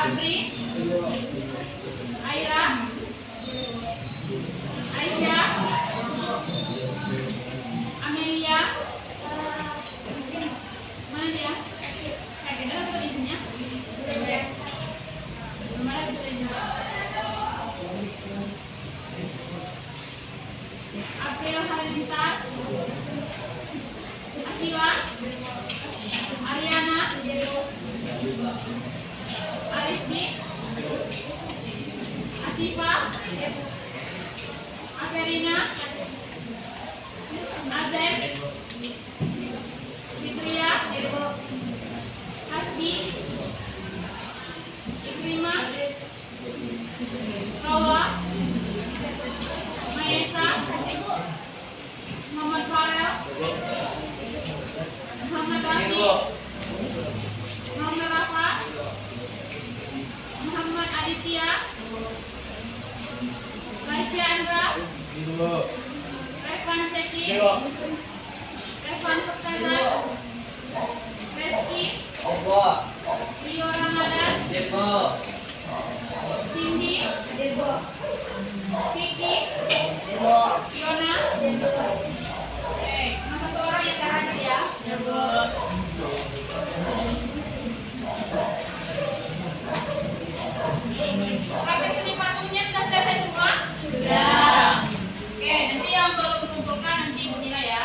Fabri, Aira, Aisyah, Amelia, mana dia? Saya kira sudah belum ada sudah. April Halilintar, Akiwa, Ariana, Arisni, Asifa, Averina, Azem, Fitria, Hasbi, Ikrima, Kawa, Maesa, Muhammad Farel, Muhammad Rafi, Muhammad Rafa, Muhammad Aditya, Raisya Andra, Revan Ceki, Revan September, Reski, Rio Ramadan, Cindy, Kiki, Fiona. Cuma satu orang yang saya hadir ya. Praktek seni patungnya sudah selesai semua? Sudah. Oke, nanti yang belum kumpulkan nanti Ibu nilai ya.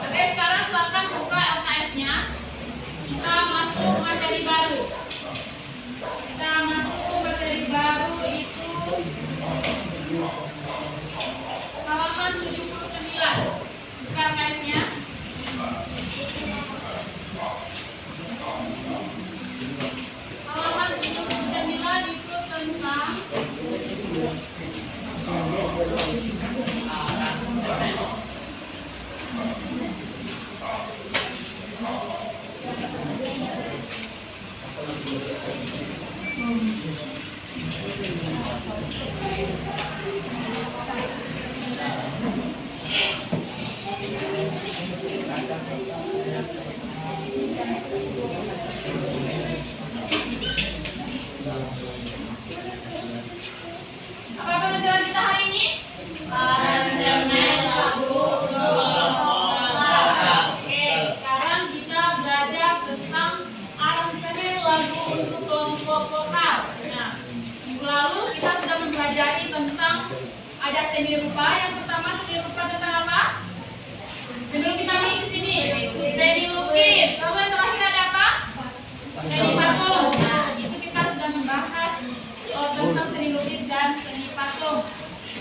Oke, sekarang silakan buka LKS-nya. Kita masuk materi baru. Itu halaman 79. Buka LKS-nya. Halaman 79 itu tentang apa pelajaran kita hari ini? Aransemen lagu kelompok. Oke, sekarang kita belajar tentang aransemen lagu untuk kelompok vokal. Nah, minggu lalu kita sudah mempelajari tentang ada seni rupa. Yang pertama seni rupa tentang apa? Sebelum kita masuk ke sini, seni lukis. Lalu yang terakhir ada apa? Seni patung. Nah, itu kita sudah membahas tentang seni lukis dan seni patung.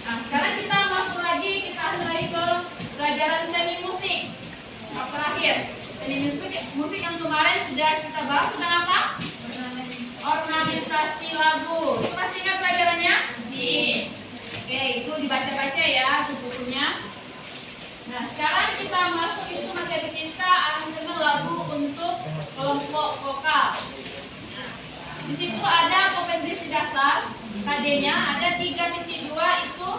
Nah, sekarang kita masuk lagi, kita mulai ke pelajaran seni musik. Terakhir, seni musik yang kemarin sudah kita bahas tentang apa? Ornamentasi lagu. Itu masih ingat pelajarannya? Oke, itu dibaca-baca ya bukunya. Nah, sekarang kita masuk itu materi kita aransemen lagu untuk kelompok vokal. Nah, di situ ada kompetensi dasar, KD-nya ada 3.2 itu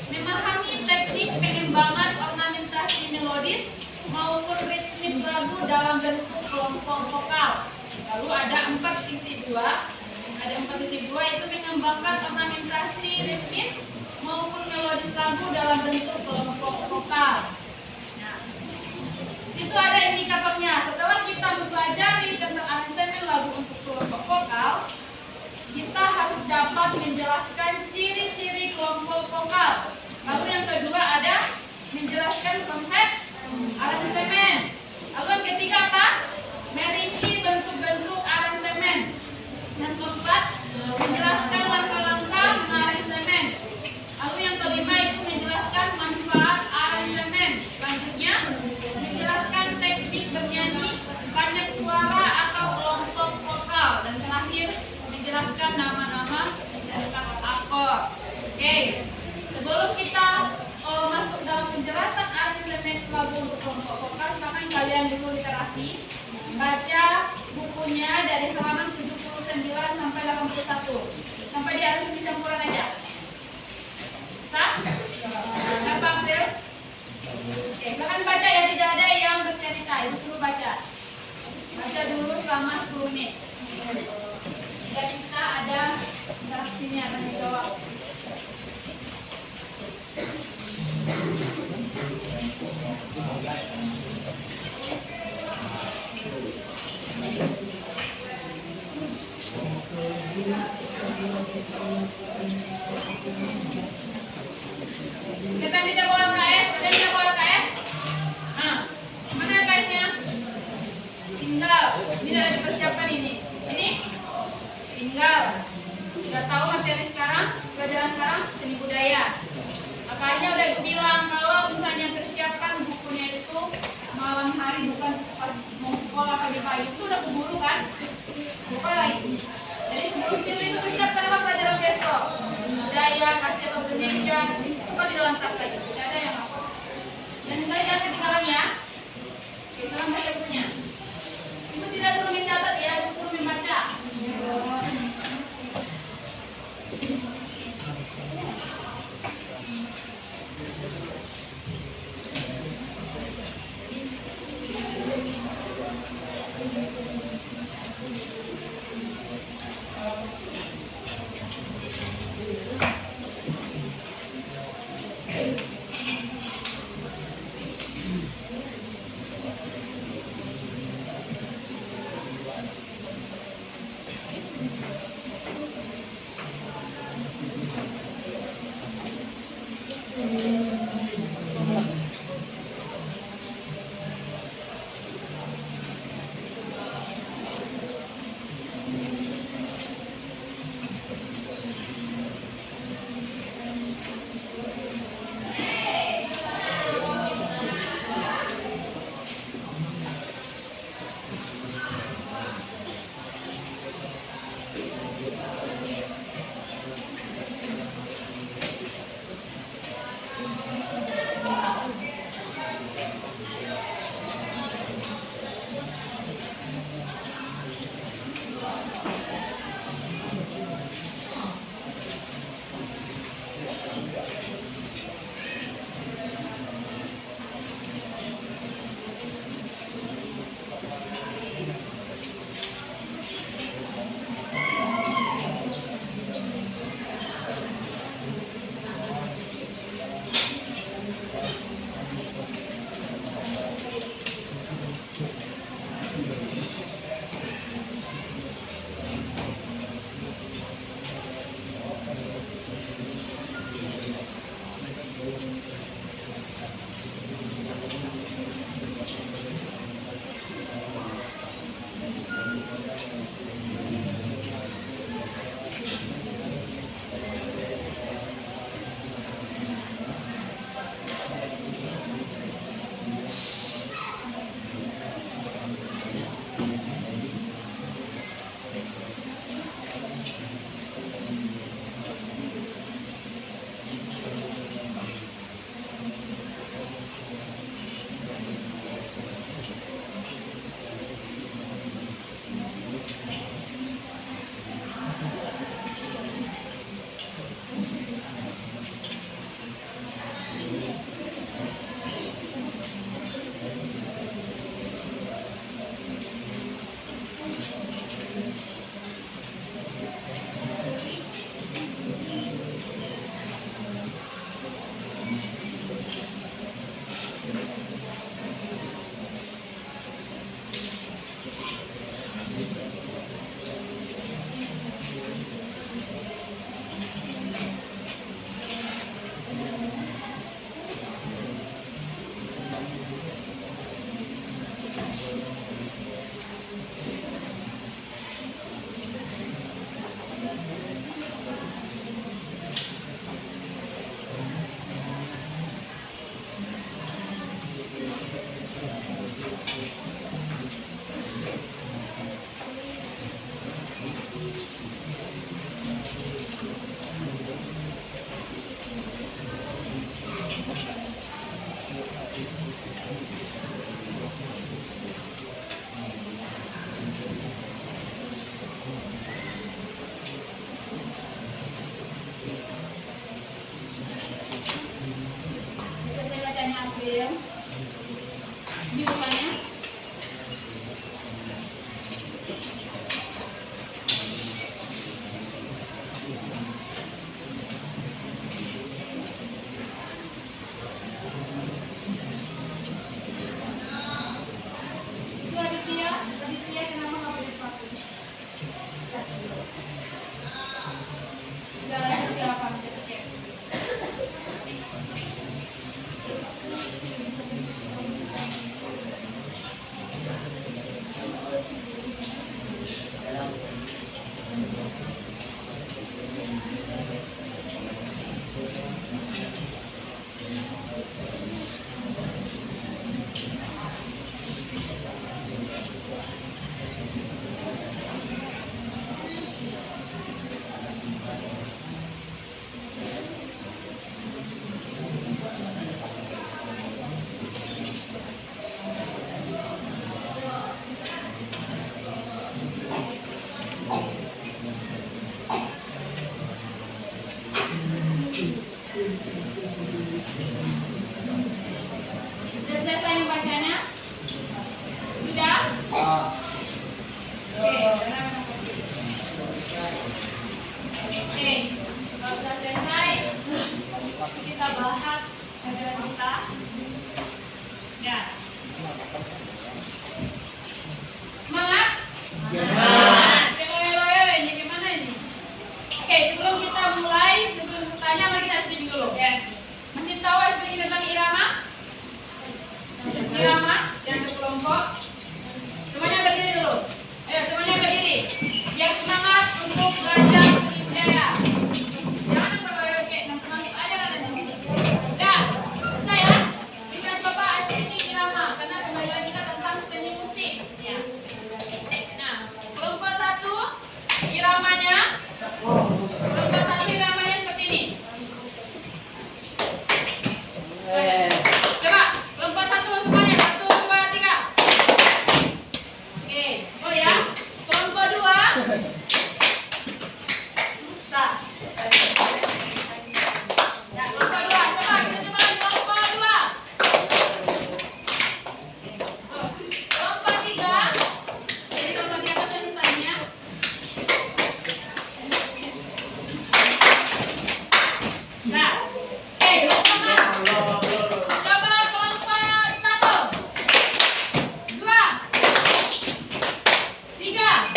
memahami teknik pengembangan ornamentasi melodis maupun ritmis lagu dalam bentuk kelompok vokal. Lalu ada 4.2 itu mengembangkan ornamentasi ritmis maupun melodis lagu dalam bentuk kelompok vokal. Nah, situ ada indikatornya. Setelah kita mempelajari tentang aransemen lagu untuk kelompok vokal, kita harus dapat menjelaskan ciri-ciri kelompok vokal. Lalu yang kedua ada menjelaskan konsep aransemen. Lalu yang ketiga apa? Merinci bentuk-bentuk aransemen. Yang keempat, menjelaskan langkah-langkah mengaransemen. Lalu yang kelima itu menjelaskan manfaat aransemen. Selanjutnya, menjelaskan teknik bernyanyi, banyak suara atau kelompok vokal. Dan terakhir, menjelaskan nama-nama akord. Oke, sebelum kita masuk dalam penjelasan aransemen lagu untuk kelompok vokal, silakan kalian dulu literasi. Baca bukunya dari halaman 79 sampai 81. Sampai di aransemen campuran aja. Sah? Gampang, Phil? Oke, silakan baca ya, tidak ada yang bercerita. Itu suruh baca. Ini. Dan kita ada interaksinya akan dijawab. Siapa yang tidak bawa KS? Ada yang tidak bawa KS? Nah, mana KS-nya? Tinggal. Ini sudah dipersiapkan ini. Ini tinggal. Sudah tahu materi sekarang, pelajaran sekarang seni budaya. Makanya udah bilang kalau misalnya persiapan bukunya itu malam hari bukan pas mau sekolah pagi-pagi itu udah keburu kan? Lupa lagi. Jadi sebelum tidur itu persiapkan apa pelajaran besok? Budaya, kasih atau Indonesia, semua di dalam tas lagi. Tidak ada yang apa. Dan saya jangan ketinggalan ya. Oke, salam baca bukunya. Itu tidak suruh mencatat ya, itu suruh membaca. Semangat? Semangat. Ini gimana ini? Oke, sebelum kita mulai, sebelum tanya, mari kita sedikit dulu. Masih tahu sedikit tentang irama? Irama yang berkelompok. Semuanya berdiri dulu. Ayo, semuanya berdiri. Biar semangat untuk belajar seni budaya. Jangan terlalu kayak ngantuk aja katanya. Udah, selesai ya? Kita coba sedikit irama, karena pembelajaran kita tentang seni musik. Ya. Nah, kelompok 1 iramanya. Kelompok 1 iramanya seperti ini. Coba, kelompok 1 semuanya. 1, 2, 3. Oke, boleh ya? Kelompok 2. Sah. Ya, kelompok 2. Coba, kita coba kelompok 2. Kelompok 3. Jadi kelompok di atas yang sisanya. Nah, kelompok 4. Coba kelompok 1, 2, 3.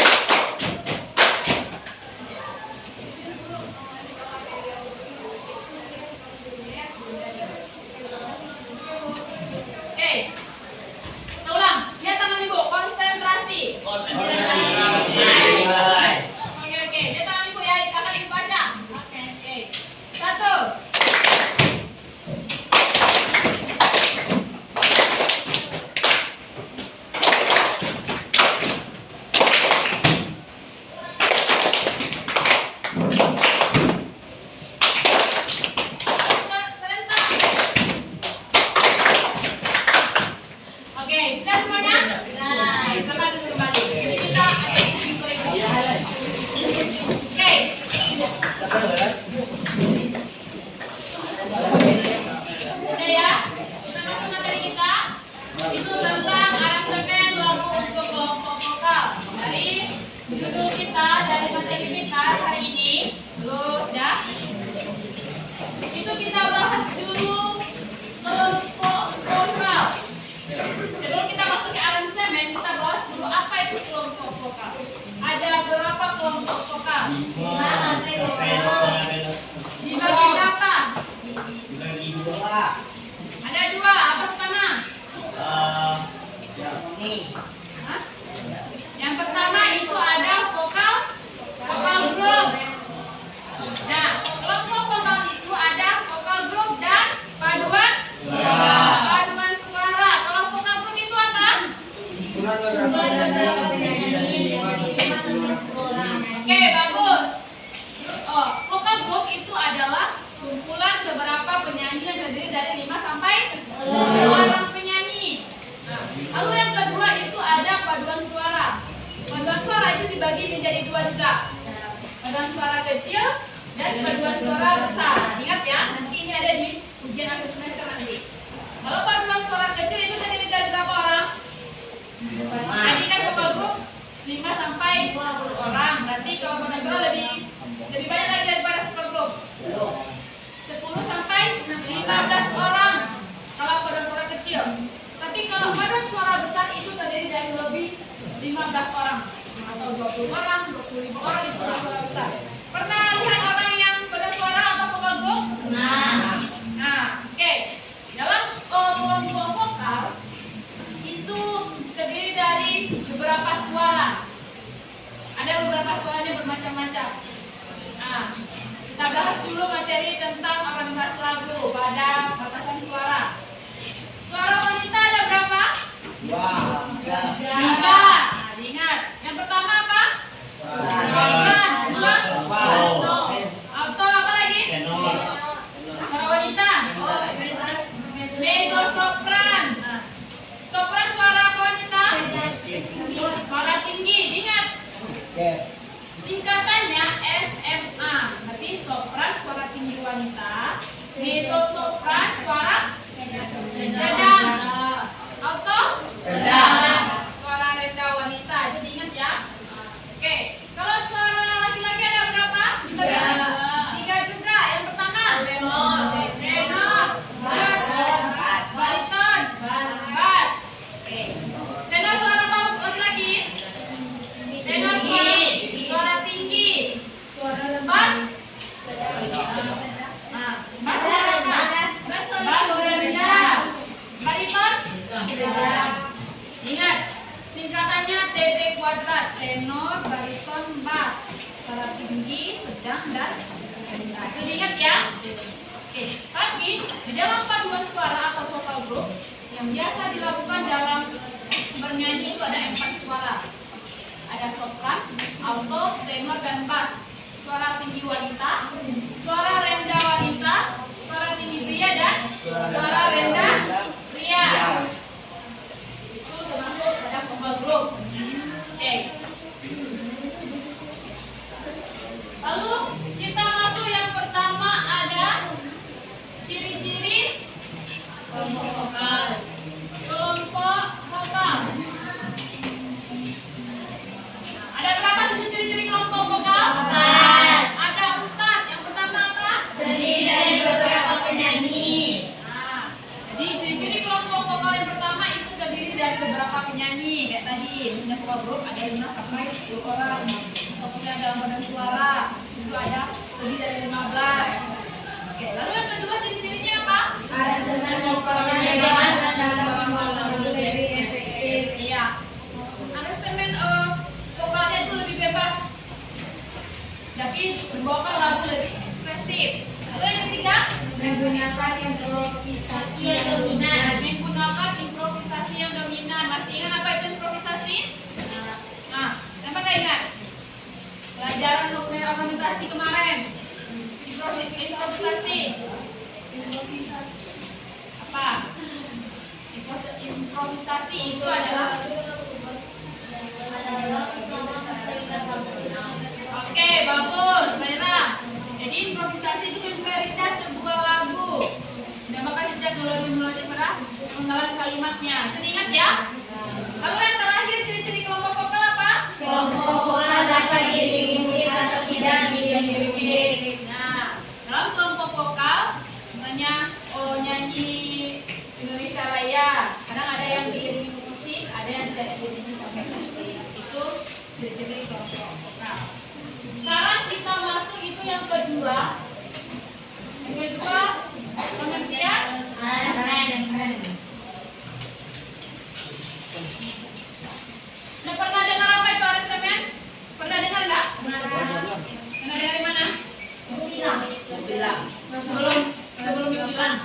Oke, kita ulang. Lihat tangan ibu, konsentrasi. Oke, lihat tangan ibu ya, akan dibaca. Oke. 1. Serentak. Oke, sudah semuanya? Selamat dulu kembali. Jadi kita ada di berikutnya. Oke. Udah ya? Kita masuk materi kita. Itu tentang aransemen lagu untuk kelompok vokal. Dari judul kita, dari materi kita hari ini. Belum ya? Itu kita bahas dulu kelompok vokal. Sebelum kita masuk ke aransemen, kita bahas dulu apa itu kelompok vokal. Ada berapa kelompok vokal? Dibagi berapa? Ada 2. Apa pertama? Hah? Yang pertama itu ada vokal group. Nah, kelompok vokal itu ada vokal group dan paduan suara. Kalau vokal group itu apa? Oke, bagus. Oh, vokal group itu adalah kumpulan beberapa penyanyi yang terdiri dari 5 sampai 10 orang penyanyi. Nah, lalu yang kedua itu ada paduan suara. Paduan suara itu dibagi menjadi 2 juga. Paduan suara kecil dan paduan suara besar. Ingat ya, nanti ini ada di ujian akhir semester nanti. Kalau paduan suara kecil itu terdiri dari berapa orang? Tadi kan vokal grup 5 sampai 10 orang. Berarti kalau paduan suara lebih banyak lagi daripada vokal grup. 10 sampai 15 orang kalau paduan suara kecil. Tapi kalau paduan suara besar itu terdiri dari lebih 15 orang atau 20 orang, 25 orang itu paduan suara besar. Pernah lihat orang yang paduan suara atau vokal grup? Nah, oke. Dalam kelompok vokal itu terdiri dari beberapa suara. Ada beberapa suaranya bermacam-macam. Nah, kita bahas dulu materi tentang aransemen lagu pada batasan suara. Suara wanita ada berapa? 3. Nah, diingat. Yang pertama apa? Sopran. Alto, apa lagi? Suara wanita. Mezzo sopran. Sopran suara apa wanita? Suara tinggi. Ingat. Singkatannya SMA. Berarti sopran suara tinggi wanita. Mezzo sopran suara sedang. Alto suara rendah wanita. Itu diingat ya. Oke. Kalau suara laki-laki ada berapa? 3 juga. Yang pertama tenor, bass, bariton, bass. Oke. Ingat, singkatannya TB kuadrat, tenor, bariton, bass. Suara tinggi, sedang, dan rendah. Itu diingat ya. Oke, tapi di dalam paduan suara atau vokal group yang biasa dilakukan dalam bernyanyi itu ada 4 suara. Ada sopran, alto, tenor, dan bass. Suara tinggi wanita, suara rendah wanita, suara tinggi pria, dan suara rendah pria. Itu termasuk dalam vokal group. Oke. Lalu kita masuk yang pertama, ada ciri-ciri kelompok vokal. Kelompok vokal. Ada berapa saja ciri-ciri kelompok vokal? 4. Ada 4. Yang pertama apa? Terdiri dari beberapa penyanyi. Nah, jadi ciri-ciri kelompok vokal yang pertama itu terdiri dari beberapa penyanyi. Kayak tadi, misalnya vokal group ada 5 sampai 10 orang. Fokusnya dalam badan suara itu ada lebih dari 15. Oke, lalu yang kedua ciri-cirinya apa? Aransemen vokalnya bebas dan dapat lebih efektif. Iya. Aransemen vokalnya itu lebih bebas. Tapi membawakan lagu lebih ekspresif. Lalu yang ketiga, Menggunakan improvisasi yang dominan. menggunakan improvisasi yang dominan. Masih ingat apa itu improvisasi? Nah, kenapa nggak ingat? Pelajaran nuklir argumentasi kemarin. Improvisasi. Apa? Improvisasi itu adalah oke, bagus, Saira. Jadi improvisasi itu memberikan sebuah lagu. Dinamakan sejak melodi pada penggalan kalimatnya. Ingat ya. Lalu yang terakhir ciri-ciri kelompok vokal apa? Kelompok vokal dapat diiringi musik atau tidak diiringi musik. Nah, dalam kelompok vokal, misalnya nyanyi Indonesia Raya, kadang ada yang diiringi musik, ada yang tidak diiringi pakai musik. Itu ciri-ciri kelompok vokal. Sekarang kita masuk itu yang kedua. Yang kedua, pengertian. Nah, pernah dengar apa itu aransemen? Pernah dengar nggak? Pernah dari mana? Sebelum dibilang.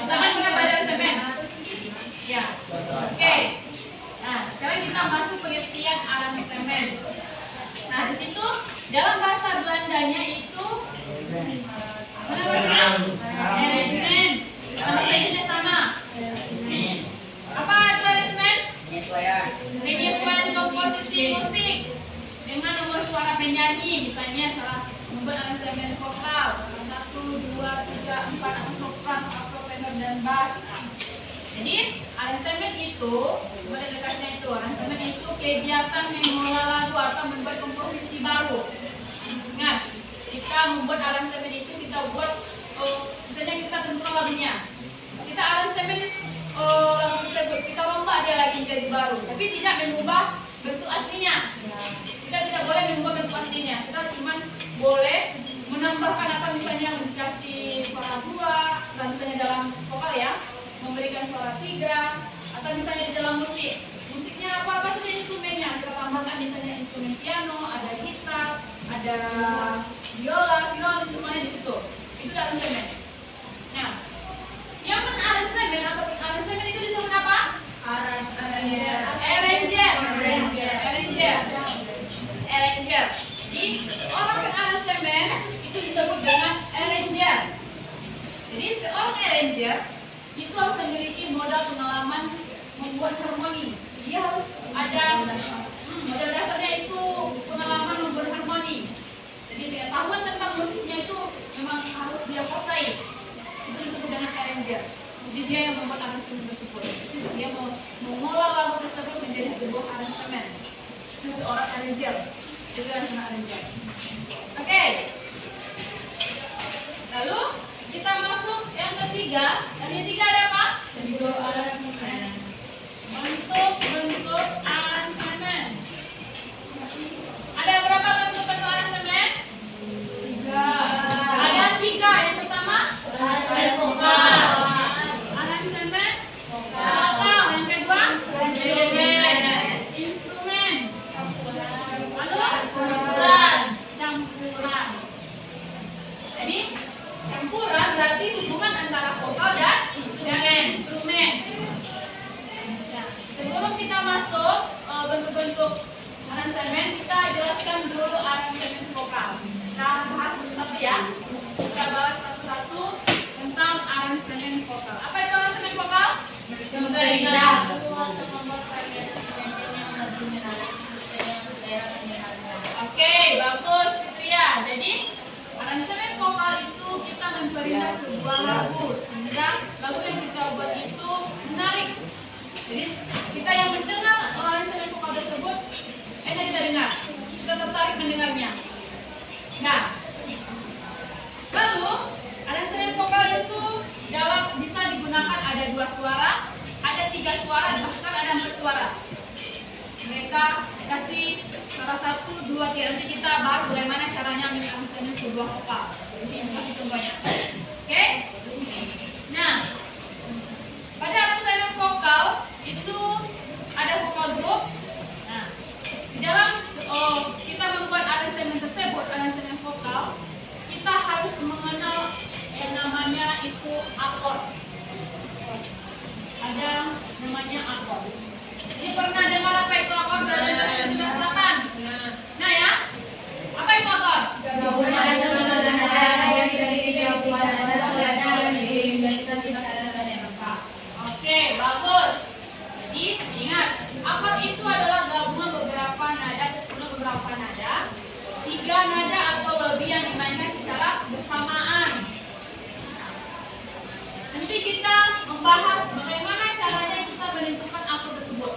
Sama pernah belajar aransemen? Ya. Oke. Nah, sekarang kita masuk pengertian aransemen. Nah, di situ dalam bahasa Belandanya itu apa namanya? Arrangement. Bahasa Inggrisnya sama. Apa itu arrangement? Penyesuaian komposisi musik dengan nomor suara penyanyi, misalnya salah membuat aransemen vokal 1, 2, 3, 4 atau sopran, alto, tenor, dan bass. Jadi aransemen itu, boleh dekatnya itu, aransemen itu kegiatan mengolah lagu atau membuat komposisi baru. Ingat, kita membuat aransemen itu kita buat, misalnya kita tentukan lagunya, kita aransemen lagu tersebut, kita rombak dia lagi menjadi baru, tapi tidak mengubah bentuk aslinya. Kita tidak boleh mengubah bentuk aslinya. Kita cuma boleh menambahkan atau misalnya dikasih suara 2, atau misalnya dalam vokal ya, memberikan suara 3, atau misalnya di dalam musiknya apa saja instrumennya kita tambahkan, misalnya instrumen piano, ada gitar, ada biola, violin, semuanya di situ. Itu aransemen. Nah, yang aransemen atau aransemen itu disebut apa? Arranger. Jadi seorang pengaransemen itu disebut dengan arranger. Jadi seorang arranger itu harus memiliki modal pengalaman membuat harmoni. Dia harus ada modal dasarnya itu pengalaman membuat harmoni. Jadi pengetahuan tentang musiknya itu memang harus dia kuasai. Itu disebut dengan arranger. Jadi dia yang membuat aransemen tersebut. Dia mau mengolah lagu tersebut menjadi sebuah aransemen. Itu seorang arranger. Itu yang arranger. Oke. Lalu kita masuk yang ketiga. Yang ketiga ada apa? Bentuk aransemen. Bentuk aransemen. Ada berapa bentuk aransemen? 3. Ada 3. Yang pertama Aransemen vokal. aransemen vokal. Yang kedua Aransemen masuk bentuk-bentuk aransemen, kita jelaskan dulu aransemen vokal. Kita bahas satu-satu ya. Kita bahas satu-satu tentang aransemen vokal. Apa itu aransemen vokal? Memberi lagu untuk membuat variasi yang lebih menarik sesuai dengan selera pendengarnya. Oke, bagus Fitria. Jadi aransemen vokal itu kita memperindah sebuah lagu sehingga lagu yang kita buat itu menarik. Jadi kita yang mendengar aransemen vokal tersebut enak kita dengar, kita tertarik mendengarnya. Nah, lalu aransemen vokal itu bisa digunakan ada 2 suara, ada 3 suara, bahkan ada 4 suara. Mereka kasih salah 1, 2, 3. Nanti kita bahas bagaimana caranya mengaransemen sebuah vokal. Jadi ini kasih contohnya. Oke? Nah, pada aransemen vokal itu ada vokal grup. Nah, di dalam kita membuat aransemen tersebut, aransemen vokal, kita harus mengenal yang namanya itu akord. Ada namanya akord. Ini pernah dengar apa itu akord dari Filipina Selatan? Nah ya, apa itu akord? Gabungan nada yang terdiri dari gabungan nada yang diimplementasi pada nada yang lengkap. Oke, bagus. Jadi ingat, akord itu adalah gabungan beberapa nada tersusun beberapa nada, 3 nada atau lebih yang dimainkan secara bersamaan. Nanti kita membahas bagaimana caranya kita menentukan akord tersebut.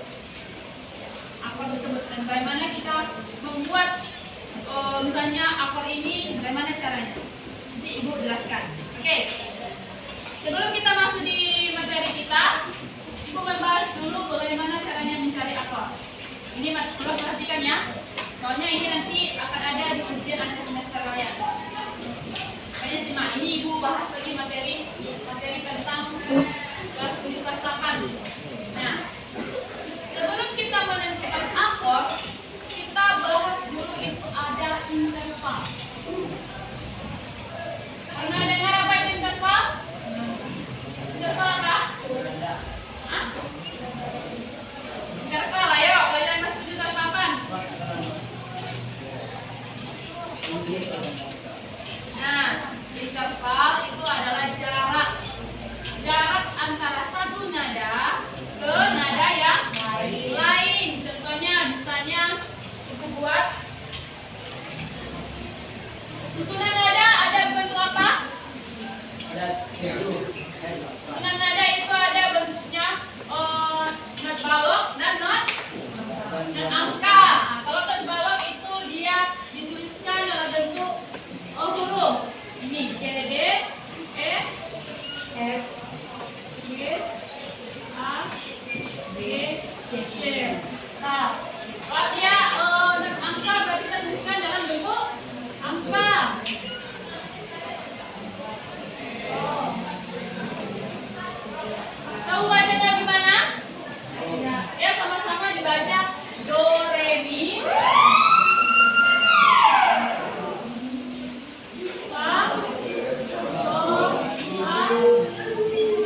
Akord tersebut dan bagaimana kita membuat misalnya akord ini bagaimana caranya. Nanti Ibu jelaskan. Oke. Sebelum kita masuk di materi kita, Ibu membahas dulu bagaimana caranya mencari akord. Ini coba perhatikan ya. Soalnya ini nanti akan ada di ujian akhir semester kalian. Makanya simak. Ini Ibu bahas lagi materi tentang kelas 7 kelas 8. Nah, sebelum kita menentukan akord, kita bahas dulu itu ada interval. Pernah dengar apa itu interval? Interval apa? Hah? Interval, ayo, kalian kelas 7 kelas 8. Nah, interval itu adalah jarak antara satu nada ke nada yang lain. Contohnya, misalnya kita buat susunan nada ada bentuk apa? Susunan nada itu ada bentuknya not balok dan not dan angka. Nah, kalau not balok itu dia dituliskan dalam bentuk huruf. Ini C, D, E, F, G, A, B, C. Nah, kalau dia not angka berarti kita tuliskan dalam bentuk angka. Tahu bacanya gimana? Ya, sama-sama dibaca do, re, mi, fa, sol, la,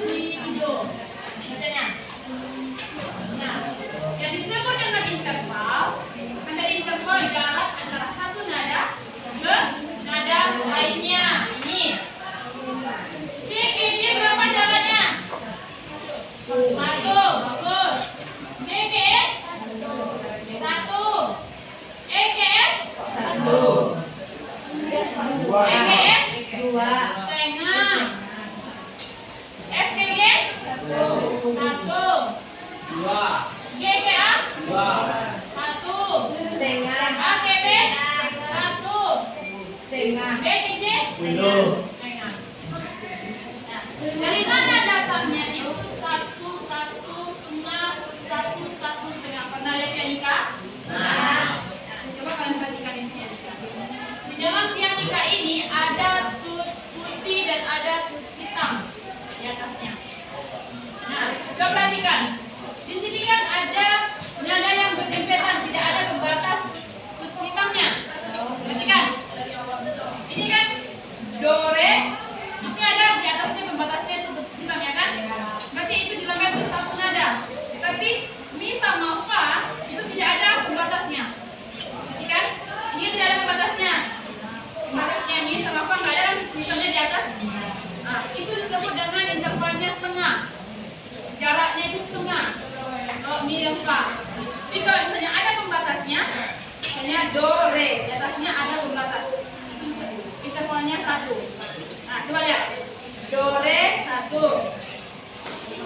si, do. Bacanya. Nah, yang disebut dengan interval, ada interval jarak antara satu nada ke nada lainnya. Ini C, G, G berapa jaraknya? 1, bagus. G, G 1, E, G 1, E, G 2, setengah, F, G, G 1, G, G, A 1, setengah, A, G, B 1, setengah, B, G, C setengah. Nah, dari mana datangnya itu 1, 1, setengah, 1, 1, setengah? Pernah lihat pianika? Nah, coba kalian perhatikan ini pianika. Di dalam pianika ini ada tuts putih dan ada tuts hitam di atasnya. Nah, coba perhatikan. Di sini kan ada nada yang berdempetan, tidak ada pembatas tuts hitamnya. Perhatikan. Ini kan do, re, ini ada di atasnya pembatasnya itu tuts hitam ya kan? Berarti itu dilengkapi satu nada. Tapi mi sama fa do, re. Di atasnya ada pembatas. Intervalnya 1. Nah, coba lihat. Do, re, 1.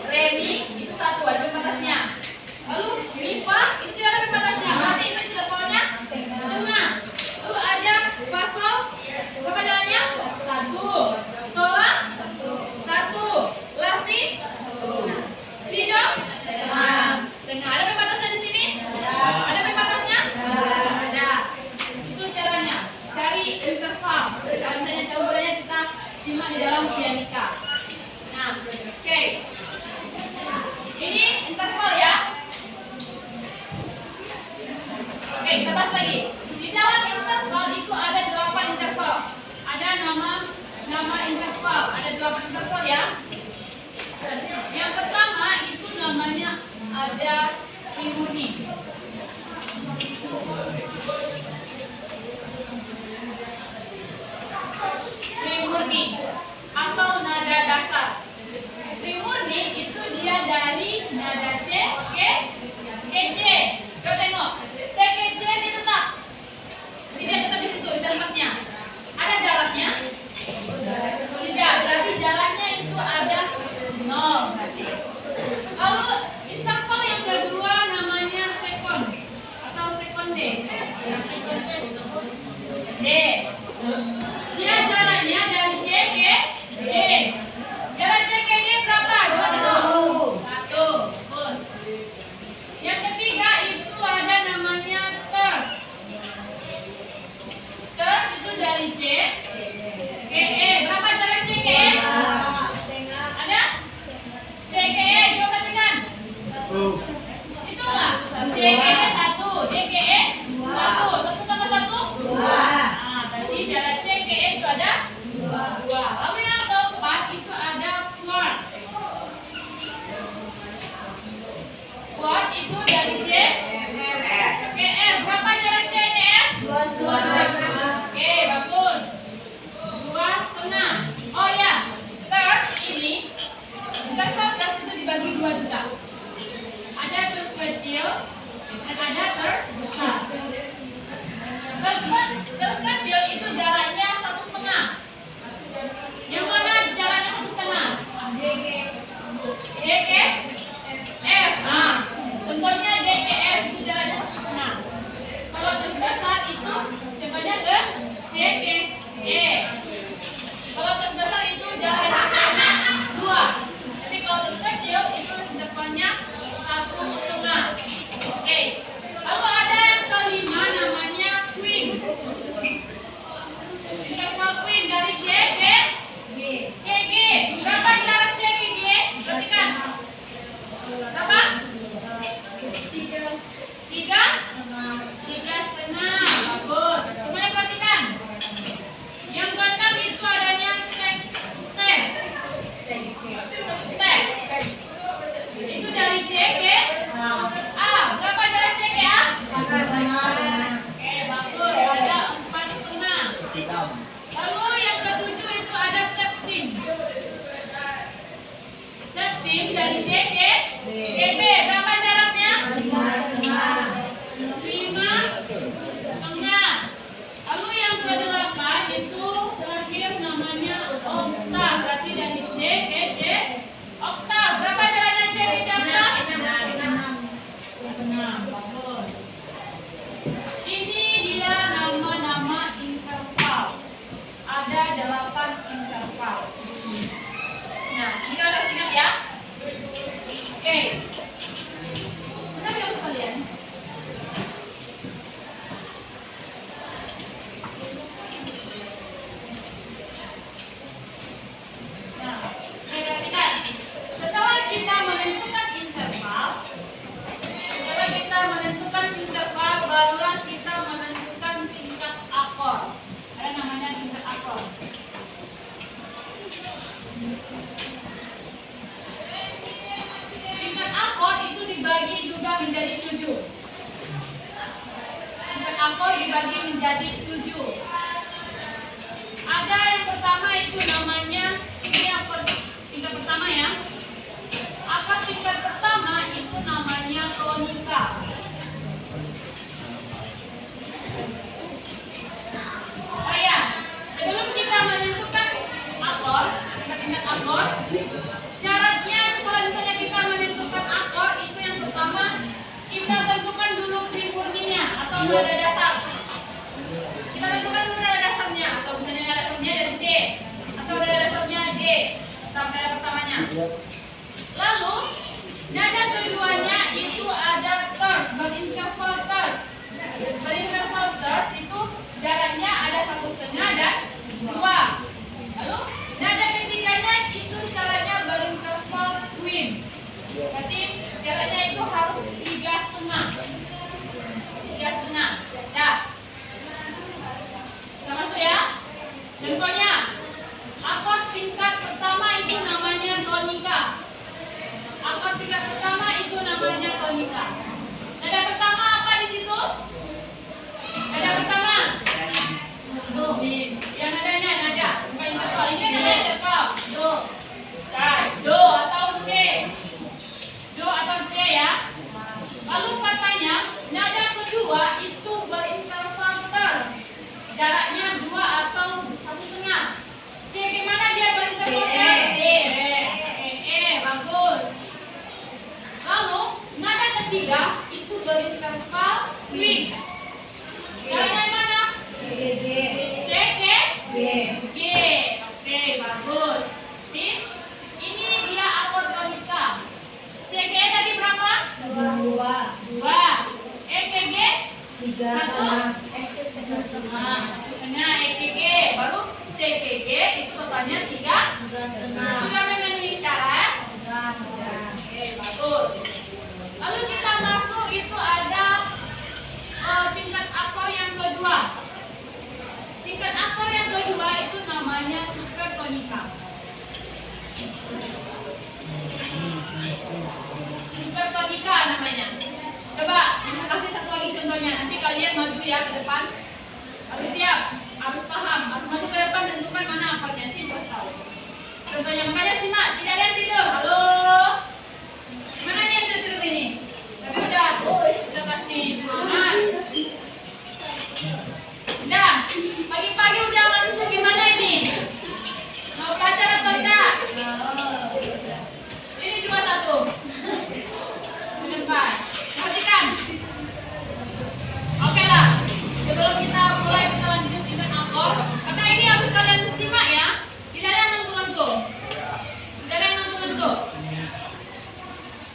Re, mi, itu 1, ada pembatasnya. Lalu, mi, fa, itu tidak ada pembatasnya. Berarti itu intervalnya setengah. Lalu ada fa, sol. Berapa jalannya? 1. Sola, 1. La, si, si, do, setengah. Ada pembatasnya di sini? Ada pembatasnya? Ada. Itu caranya. Cari interval. Kalau misalnya taburannya kita simak di dalam pianika. Nah, oke. Ini interval ya. Oke, kita bahas lagi. Di dalam interval itu ada 8 interval. Ada nama interval. Ada 8 interval ya. Yang pertama itu namanya ada trimurni. Trimurni atau nada dasar. Trimurni itu dia dari nada C ke C. Coba tengok. C ke C dia tetap. Tidak tetap di situ tempatnya. Ada jaraknya? Tidak. Berarti jaraknya itu ada 0 berarti. Lalu interval yang kedua namanya sekon atau sekonde. D. Dia jaraknya dari C ke D. Jarak C ke D berapa? Coba tengok. 1. Bagus. Yang ketiga itu ada namanya terce. Terce itu dari C ke E. Berapa jarak C ke E? Ada? C ke E, coba tekan. Itu enggak? C ke E 1, D ke E 1. 1 tambah 1? 2. Nah, berarti jarak C ke E itu ada 2. Lalu yang keempat itu ada quart. Quart itu dari C ke F. Berapa jarak C ke F? 2,5. Oke, bagus. 2,5. Oh ya, terce ini interval terce itu dibagi 2 juga. Ada terce kecil dan ada terce besar. Terce kecil itu jaraknya 1,5. Yang mana jaraknya 1,5? D ke F. Nah, contohnya D ke F itu jaraknya 1,5. Kalau terce besar itu contohnya ke C ke E. Kalau terce besar itu jaraknya 2. Tapi kalau terce kecil itu intervalnya 1,5. Oke. Lalu ada yang kelima namanya queen. Interval queen dari C ke G. Berapa jarak C ke G? Perhatikan. Berapa? 3,5. Bagus. Semuanya perhatikan. Yang keenam itu adanya septet. Itu dari C ke A. Berapa jarak C ke A? Oke, bagus. Ada 4,5. Lalu yang ketujuh itu ada septim. Septim dari C ke B. Berapa jaraknya? 5,5. Lalu yang kedelapan itu terakhir namanya oktav. Berarti dari C ke C oktav. Berapa jaraknya C ke C oktav? 6. Bagus. Ini dia nama-nama interval. Ada 8 interval. Nah, ini harus ingat ya. Oke. Kita lihat sekalian. Nah, perhatikan. Setelah kita menentukan interval, barulah kita menentukan tingkat akor. Ada namanya tingkat akor. Tingkat akor itu dibagi juga menjadi 7. Tingkat akor dibagi menjadi 7. Ada yang pertama itu namanya, ini yang tingkat pertama ya. Akor tingkat pertama itu namanya tonika. atau nada dasar. Kita tentukan dulu nada dasarnya, atau misalnya nada dasarnya dari C, atau nada dasarnya D, sampai nada pertamanya. Lalu nada keduanya itu ada terce, berinterval terce. Berinterval terce itu jaraknya ada 1,5 dan 2. Lalu nada ketiganya itu syaratnya berinterval twin. Berarti jaraknya itu harus 3,5. 3,5. Dah. Kita masuk ya. Contohnya, akord tingkat pertama itu namanya tonika. Akord tingkat pertama itu namanya tonika. Nada pertama apa di situ? Nada pertama. Do. Yang nadanya nada. Bukan interval. Ini nada interval. Do. Nah, do atau C. Do atau C ya. Lalu katanya nada kedua itu berinterval terce. Jaraknya 2 atau 1,5. C gimana dia berinterval terce? Bagus. Lalu nada ketiga itu berinterval twin. Jaraknya mana? C, G. Oke, bagus. Ini dia akord tonika. C, G tadi berapa? 2. E, G, G? 1. 1,5. E, G, G. Baru C, G, G itu totalnya 3,5. Sudah memenuhi syarat? Oke, bagus. Lalu kita masuk itu ada tingkat akor yang kedua. Tingkat akor yang kedua itu namanya supertonika. Supertonika namanya. Coba kasih satu lagi contohnya. Nanti kalian maju ya ke depan. Harus siap, harus paham, harus maju ke depan, tentukan mana akornya. Nanti harus tahu. Contohnya makanya simak, tidak ada yang tidur. Halo. Mana nih yang sudah tidur ini? Tapi udah kasih semangat. Udah, pagi-pagi udah ngantuk gimana ini? Mau belajar atau enggak? Ini cuma satu. Cepat. Perhatikan. Oke lah. Sebelum kita mulai kita lanjut dengan akor. Karena ini harus kalian simak ya. Tidak ada yang ngantuk-ngantuk. Tidak ada yang ngantuk-ngantuk.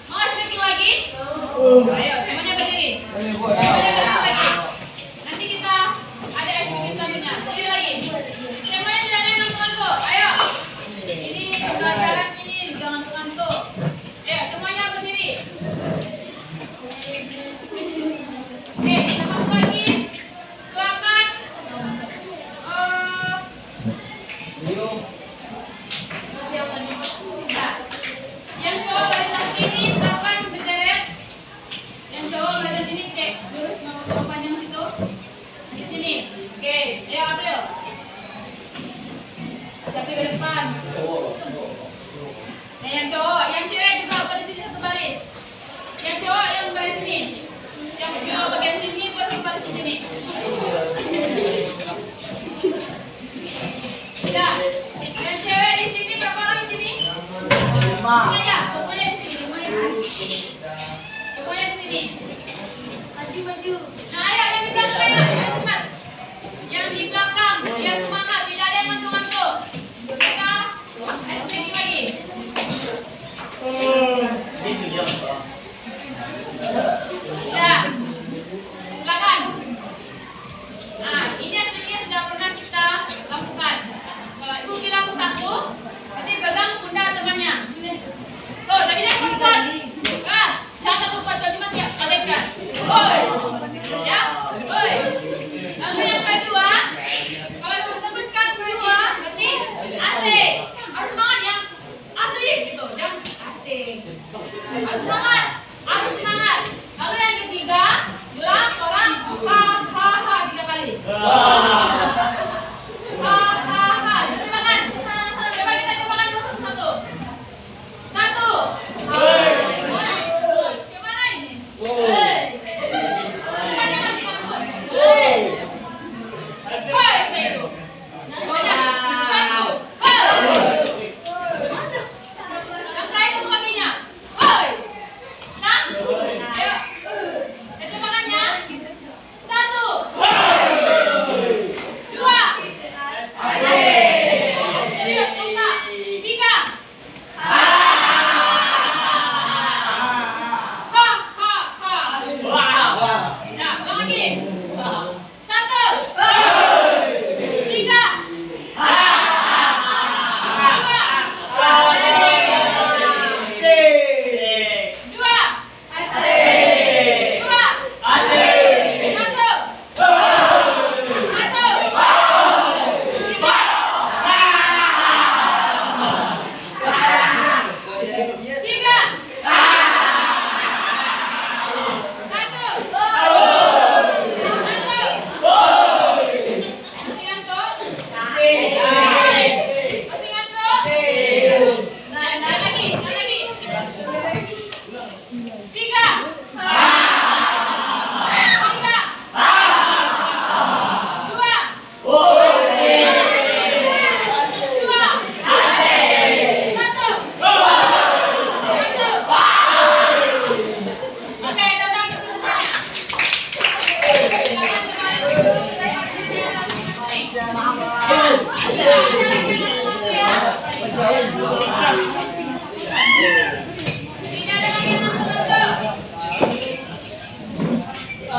Mau sedikit lagi? Ayo, semuanya berdiri. Semuanya berdiri lagi. Nanti kita ada SPK selanjutnya. Berdiri lagi. Semuanya tidak ada yang ngantuk-ngantuk. Ayo. Ini pelajaran ini jangan ngantuk-ngantuk. Ayo, semuanya berdiri. Oke, kita masuk lagi. Silakan. Yang cowok barisan sini, silakan berderet. Yang cowok barisan sini, kayak lurus mau panjang situ. Di sini. Oke, ayo April. Siapa ke depan? Nah, yang cowok, yang cewek juga pada sini satu baris. Yang cowok yang baris sini. Yang cowok bagian sini, buat baris di sini. Ya. Yang cewek di sini berapa orang di sini? 5. Sini aja, semuanya di sini, semuanya di sini. Semuanya di sini. Maju. Nah, ayo yang di belakang ayo, cepat. Yang di belakang, biar semangat, tidak ada yang ngantuk-ngantuk. Kita SPK lagi. Ya. Silakan. Nah, ini SPK sudah pernah kita lakukan. Ibu bilang satu, nanti pegang pundak temannya. Oh, tapi jangan kuat. Jangan kuat, cuma tiap balikkan. Oi.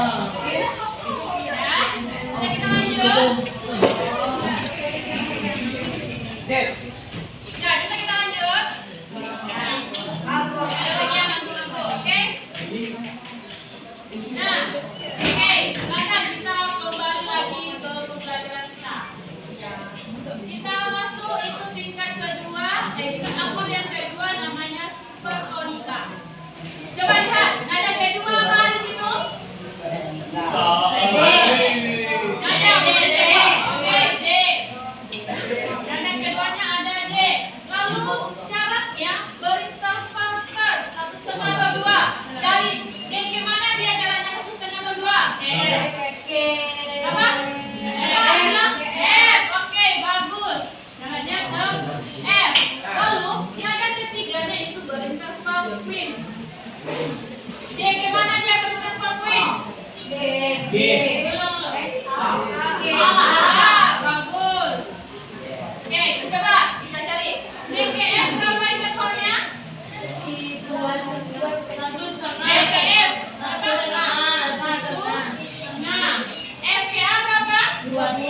Bisa kita lanjut? Ya, bisa kita lanjut? Ada lagi yang lampu-lampu, oke? Nah, oke, silakan kita kembali lagi ke pembelajaran kita. Kita masuk itu tingkat kedua, tingkat akor yang kedua namanya supertonika. Coba lihat, nada kedua apa di situ? Nada kedua, oke, D. Nada keduanya ada D. Lalu syaratnya berinterval terus 1,5 atau 2. Dari D ke mana dia jalannya 1,5 atau 2? Apa? F. Oke, bagus. Jalannya ke F. Lalu nada ketiganya itu berinterval queen. D ke mana dia berinterval queen? Bagus. Oke, coba kita cari. D ke F berapa intervalnya? D ke F nah, F ke A berapa? Berapa?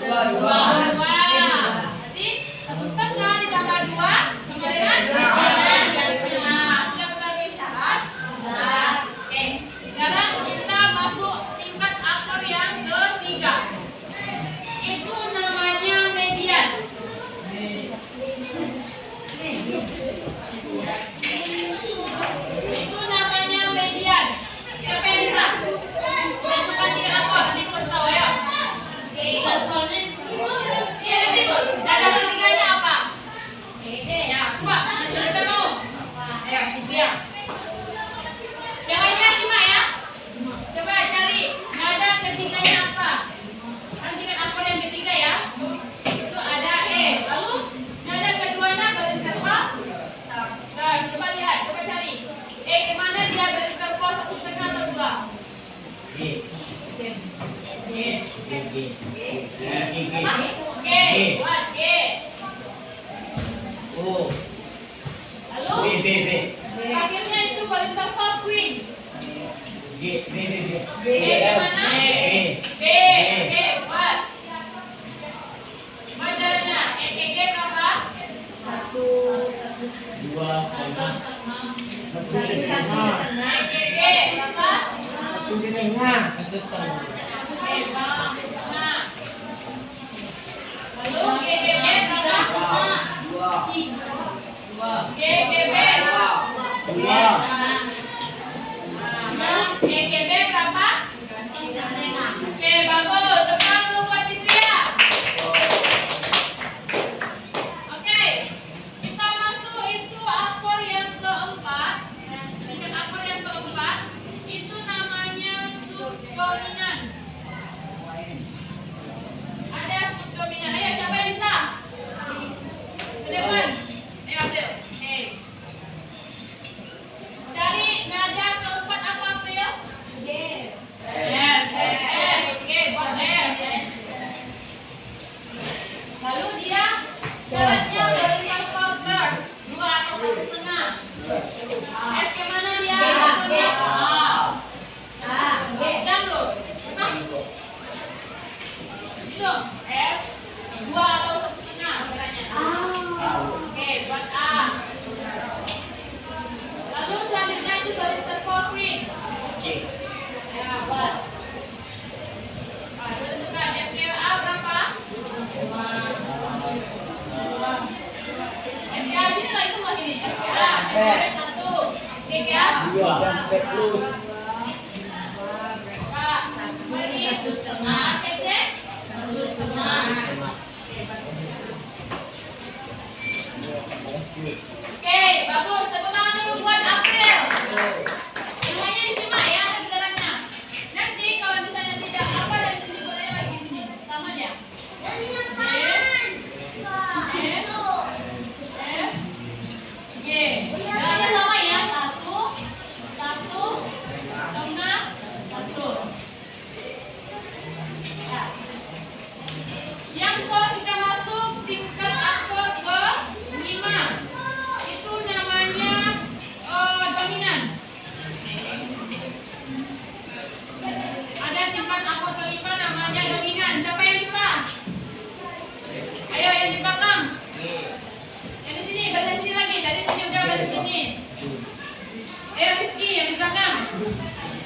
2. Berarti 1,5 ditambah 2 sama dengan 3,5. Sudah berbagai syarat? Oke, sekarang kita masuk tingkat aktor yang ketiga. Itu namanya median. Itu namanya median. Siapa yang bisa? Tentukan tingkat aktor. Nanti aku kasih tahu ya. Iya, nanti nada ketiganya apa? Ya, coba kita tahu. Ayo, ya. Yang lainnya simak ya. Coba cari nada ketiganya apa? Kan tingkat akor yang ketiga ya. Itu ada E. Lalu nada keduanya berinterval. Nah, coba lihat, coba cari. E kemana dia berinterval 1,5 atau 2? Apa? G. Buat G. Lalu akhirnya itu berinterval queen. B kemana? B. Oke, buat. Majarnya E ke G berapa? 2 sama E ke G berapa? 1,5. Oke, bang, sama. Lalu G ke B berapa? G ke B 2. E ke B berapa? Oke, bagus. Sekarang lu buat Fitria. Oke, kita masuk itu akor yang keempat. Tingkat akor yang keempat itu namanya subdominan. Ada subdominan. Ayo, siapa yang bisa? Ke depan. Ayo, April. Oke. Cari nada keempat apa, April?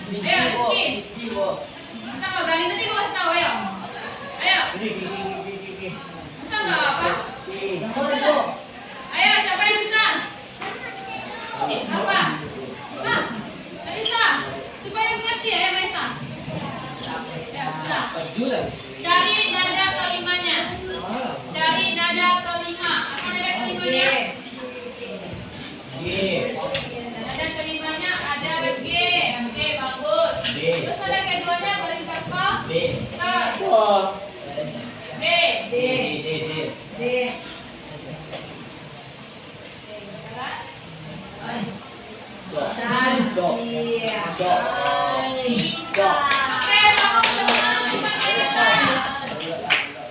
Ayo, Rizky. Masa nggak berani nanti gue kasih tahu ayo. Ayo. Masa nggak apa? Ayo, siapa yang bisa? Apa? Hah? Nggak bisa? Supaya mengerti ya, Maisa. Ya, bisa. Cari nada kelimanya. Cari nada kelima. Apa nada kelimanya? Nada kelimanya ada G. Oke, bagus. Terus ada keduanya boleh dikatakan? D.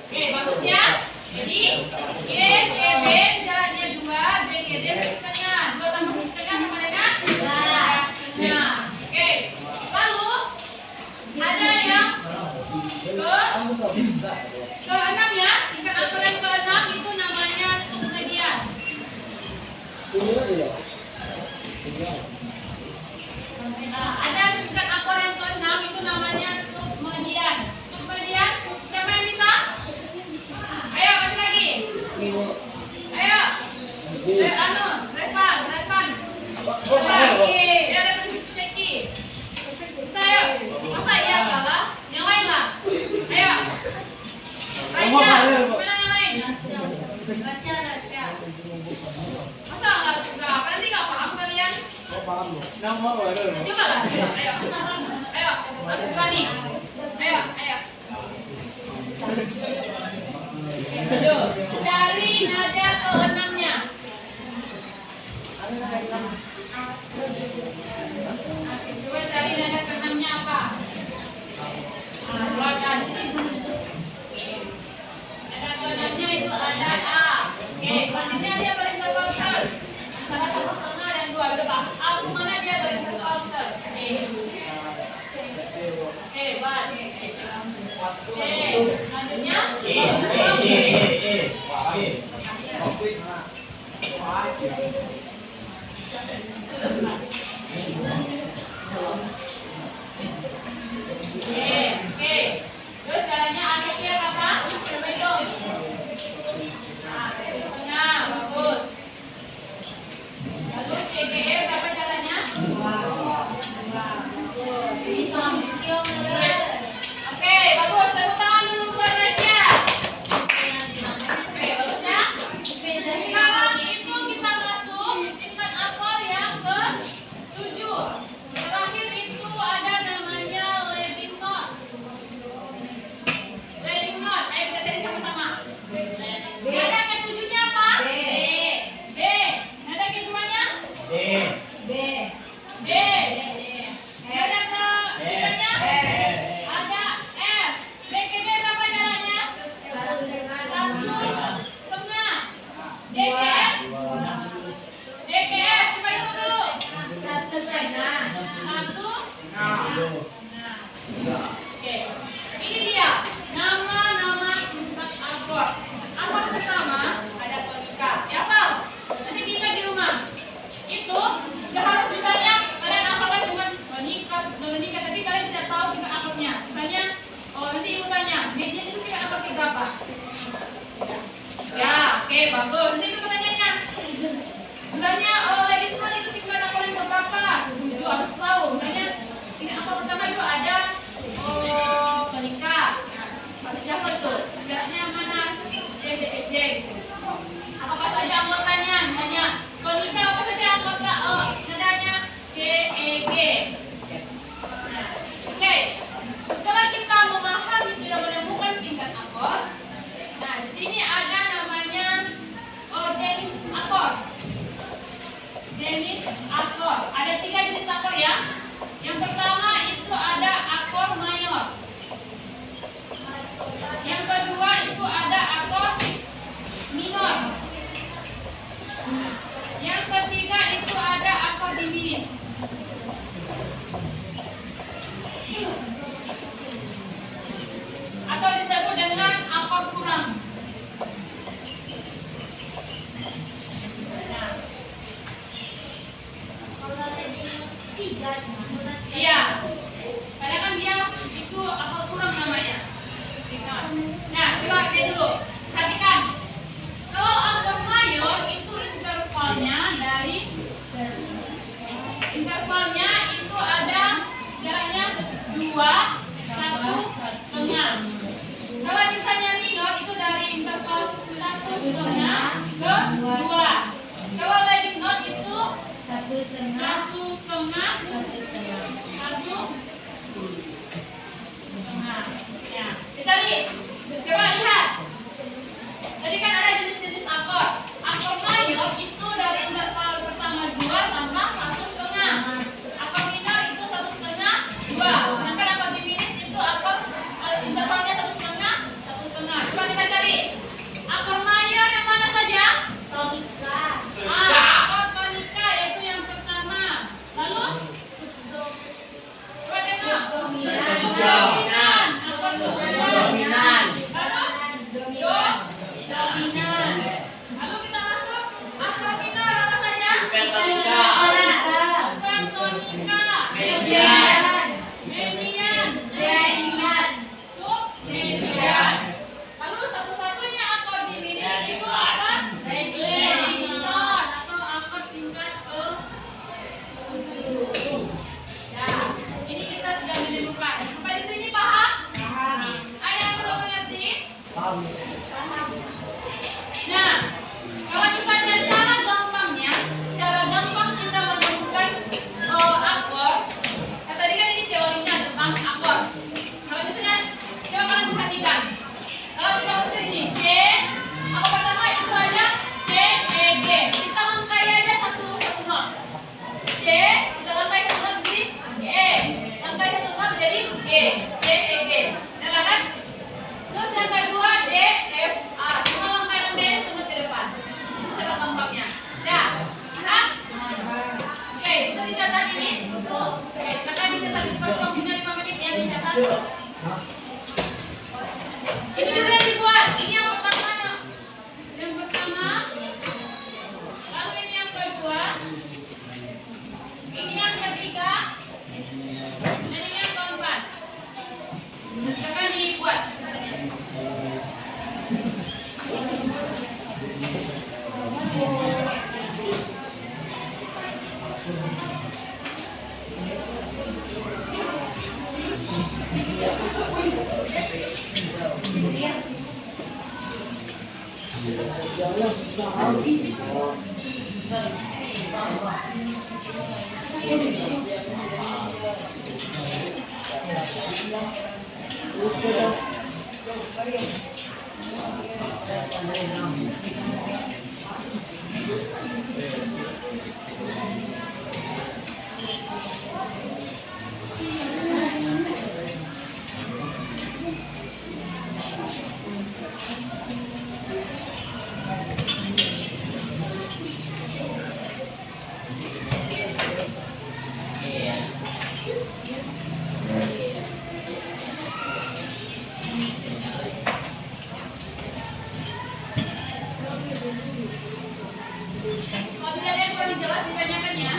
Oke, bagus ya. Jadi G, G, B jalannya 2, D, G, D setengah. 2 tambah setengah sama dengan? Setengah. Oke. Lalu ada yang ke-6 ya. Tingkat akar yang ke-6 itu namanya submedian. Ada tingkat akar yang ke-6 itu namanya submedian. Submedian, siapa yang bisa? Ayo, maju lagi. Ayo. Revan. Ya, Seki. Bisa ya? Masa iya kalah? Yang lain lah. Ayo. Raisya, mana yang lain? Masa nggak apa sih nggak paham kalian? Coba lah. Ayo. Harus berani. Ayo. Cari nada ke-6-nya. Coba cari nada ke-6-nya apa? Keluarkan sini. Nada ke-6-nya itu ada A. Oke, selanjutnya dia barisan pauters. Antara 1,5 dan 2. Coba, A mana dia barisan pauters? Oke, baik. C. Selanjutnya Oke. Terus jalannya A ke C apa? Coba hitung. Nah, 1,5. Bagus. Lalu C ke E berapa jalannya? 2. Oke, bagus. Tepuk tangan dulu buat Rasya. Oke, bagus ya. Sekarang itu kita masuk tingkat akor yang ke-7. Terakhir itu ada namanya leading note. Leading note. Ayo kita cari sama-sama. Nada ke-7-nya apa? B. Nada ke-2-nya? D. Nada ke-3-nya? Ada F. B ke D berapa jalannya? 1,5. D ke F? Coba hitung dulu. 1. Oke. Ini dia nama-nama tingkat akor. Akor pertama ada tonika. Ya, Pak? Nanti diingat di rumah. Itu nggak harus misalnya kalian hafalkan cuma tonika, tapi kalian tidak tahu tingkat akornya. Misalnya, nanti ibu tanya, median itu tingkat akor berapa? Ya, oke, bagus. Nanti itu pertanyaannya. Misalnya, lagi itu tingkat akor yang berapa? 7 harus tahu. Misalnya, tingkat akor pertama itu ada tonika. Maksudnya apa tuh? Geraknya mana? C. Apa saja anggotanya? Misalnya, tonika apa saja anggota nadanya? C, E, G. Oke. Setelah kita memahami sudah menemukan tingkat akor, nah di sini ada namanya Nah, kalau misalnya cara gampang kita menemukan akor. Nah, tadi kan ini teorinya tentang akor. Kalau misalnya coba kalian perhatikan. Kalau kita ukur ini C, akor pertama itu ada C, E, G. Kita lengkai aja satu not. C, kita lengkai satu not jadi E. Lengkai satu not jadi G. C, E, G. Nah, kan? Terus yang kedua D, F, A. Kita lengkai tunggu ke depan. Itu cara gampangnya. Dah. Nah, oke, itu dicatat ini. Oke, sekarang dicatat di kosong 5 menit ya dicatat. Ini dulu yang dibuat. Ini yang pertama. Yang pertama. Lalu ini yang kedua. Ini yang ketiga. Dan ini yang keempat. Sekarang dibuat. Kalau tidak ada yang kurang jelas ditanyakan ya.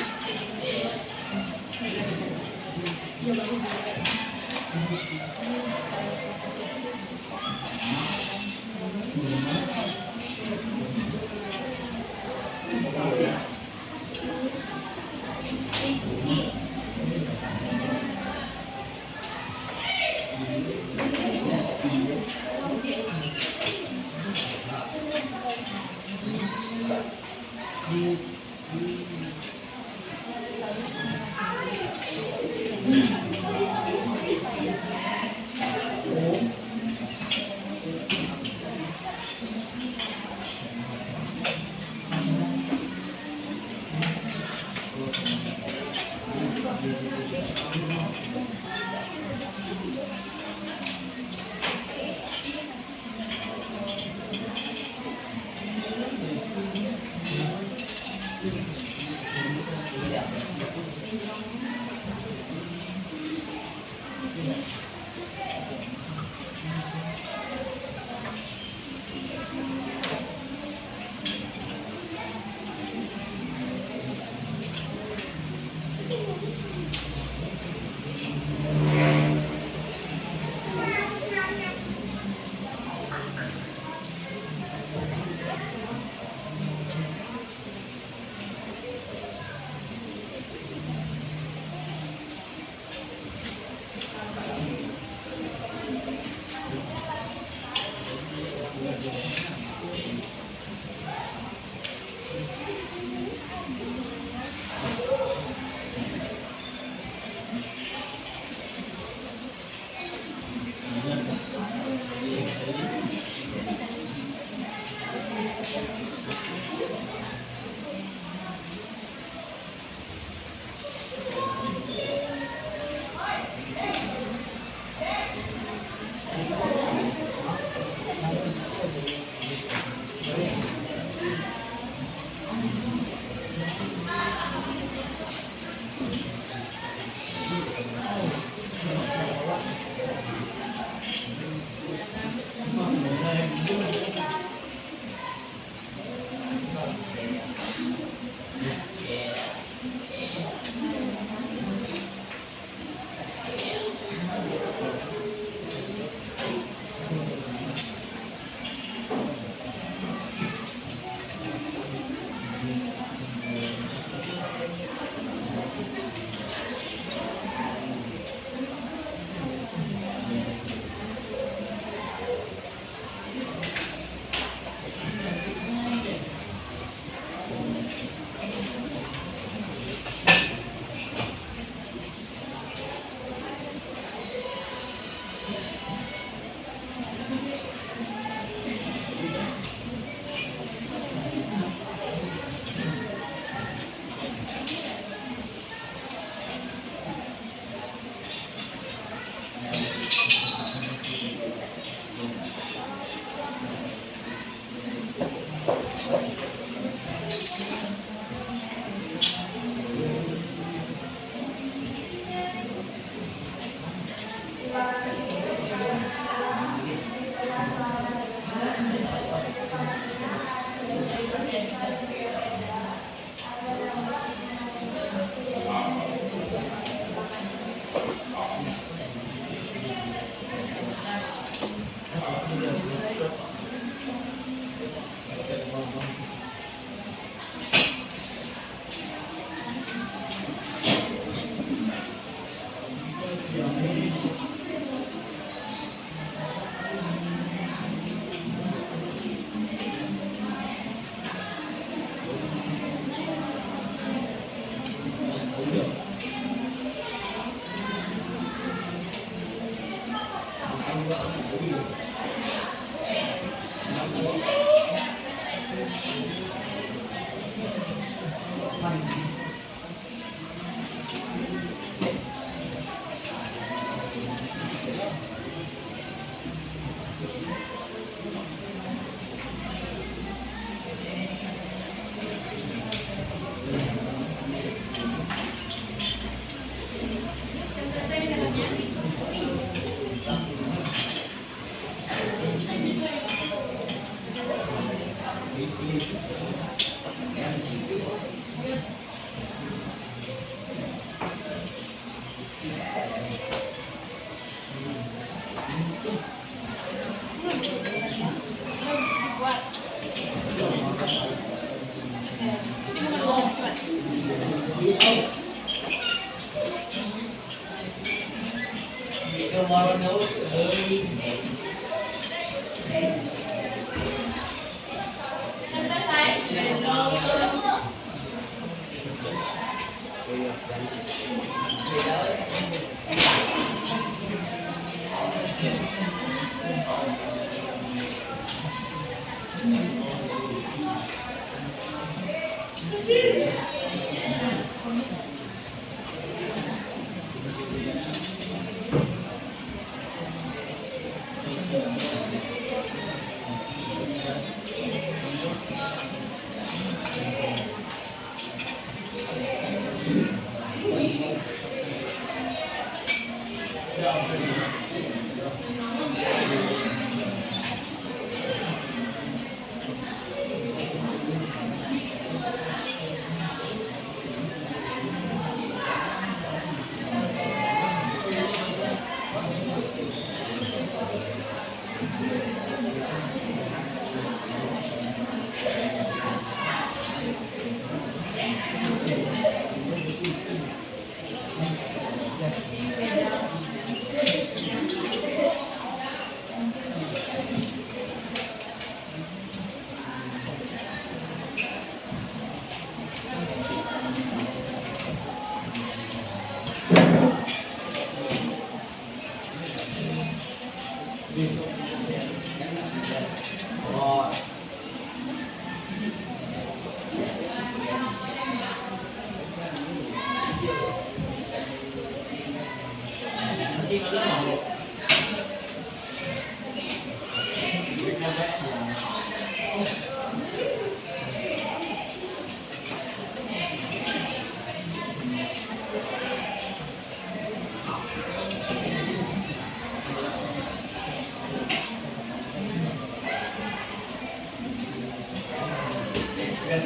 Selesai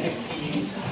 filmnya.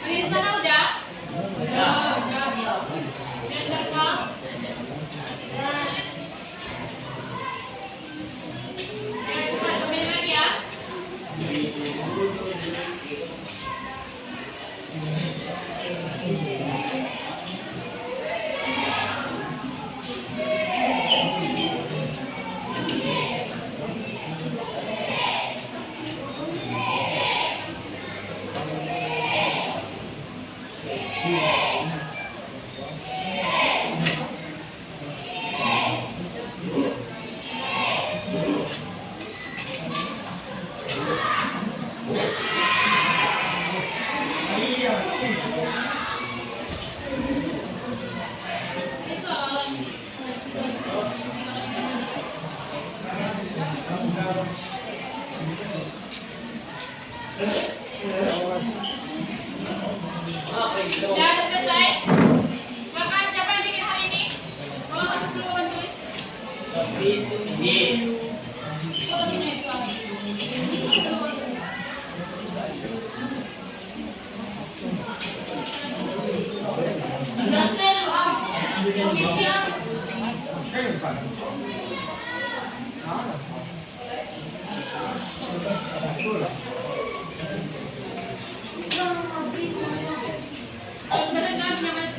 Di sana udah? Ya. Dan berkal? Coba cobain lagi ya. Udah selesai? Silakan, siapa yang bikin hal ini? Kalau kamu suruh tulis. Kalau gini itu. Sering kan nyamain.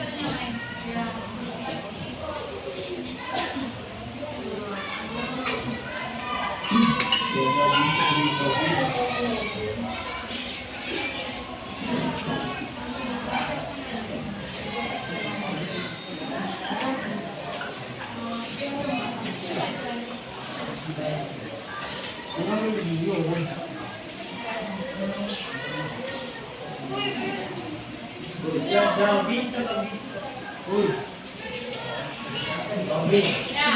Ya.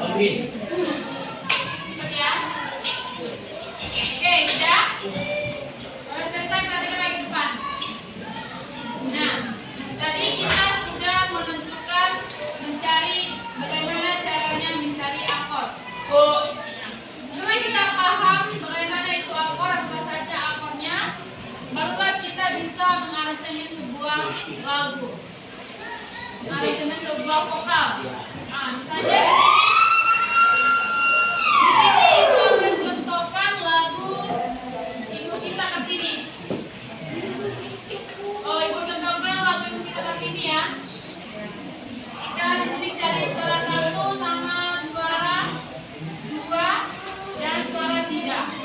Oke. Cepat ya. Oke, sudah? Kalau selesai, perhatikan lagi depan. Nah, tadi kita sudah menentukan mencari bagaimana caranya mencari akor. Setelah kita paham bagaimana itu akor, apa saja akornya, barulah kita bisa mengaransemen sebuah lagu, mengaransemen sebuah vokal. Nah, misalnya di sini Ibu mencontohkan lagu Ibu Kita Kartini. Oh, Ibu contohkan lagu Ibu Kita Kartini ya. Kita di sini cari suara 1 sama suara 2 dan suara 3.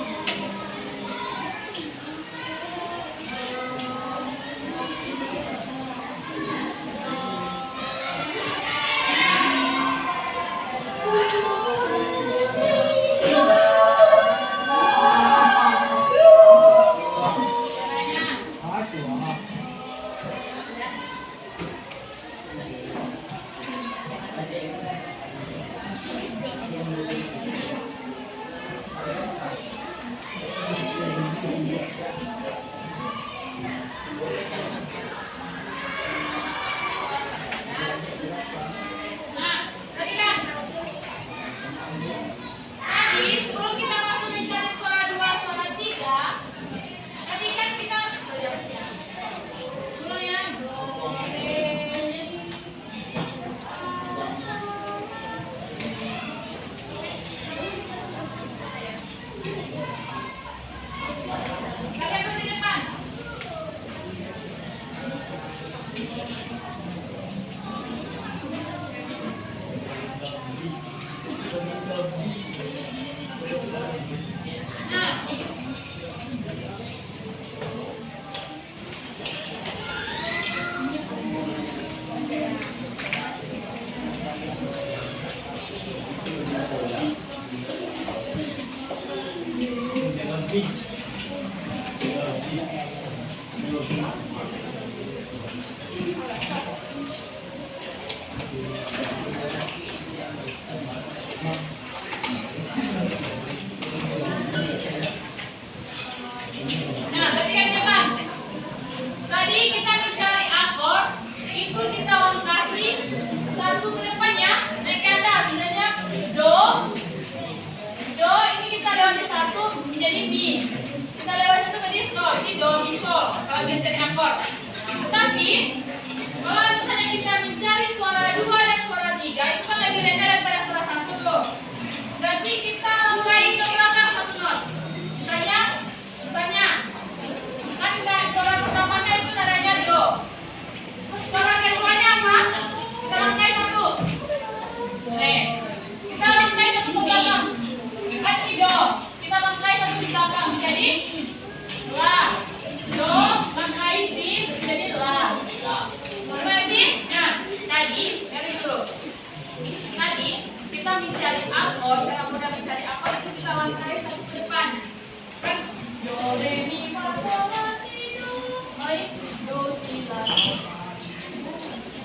Nah, tadi kan tadi sebelum kita masuk mencari suara 2, suara 3, tadi kan kita dulu ya, do, re, mi. Nah, perhatikan teman. Tadi kita mencari akord, itu kita lengkapi satu ke depannya, naik ke atas, misalnya do. Do ini kita lewati satu menjadi mi. Kita lewati satu menjadi sol, ini do mi sol. Kalau kita cari akord. Tetapi kalau misalnya kita mencari suara dua dan suara tiga, itu kan lebih rendah daripada suara satu tuh. Berarti kita lengkapi ke belakang satu not. Misalnya kan suara pertamanya itu nadanya do. Suara keduanya apa? Kita lengkapi satu. Re. Kita lengkapi satu ke belakang. Kan ini do. Kita lengkapi satu di belakang. Jadi la. Do lengkapi si jadi la. Berarti, nah tadi dari dulu. Tadi kita mencari akord, cara mudah mencari akord itu kita lengkapi satu ke depan. Kan do re mi fa sol la si do. Baik, do si la.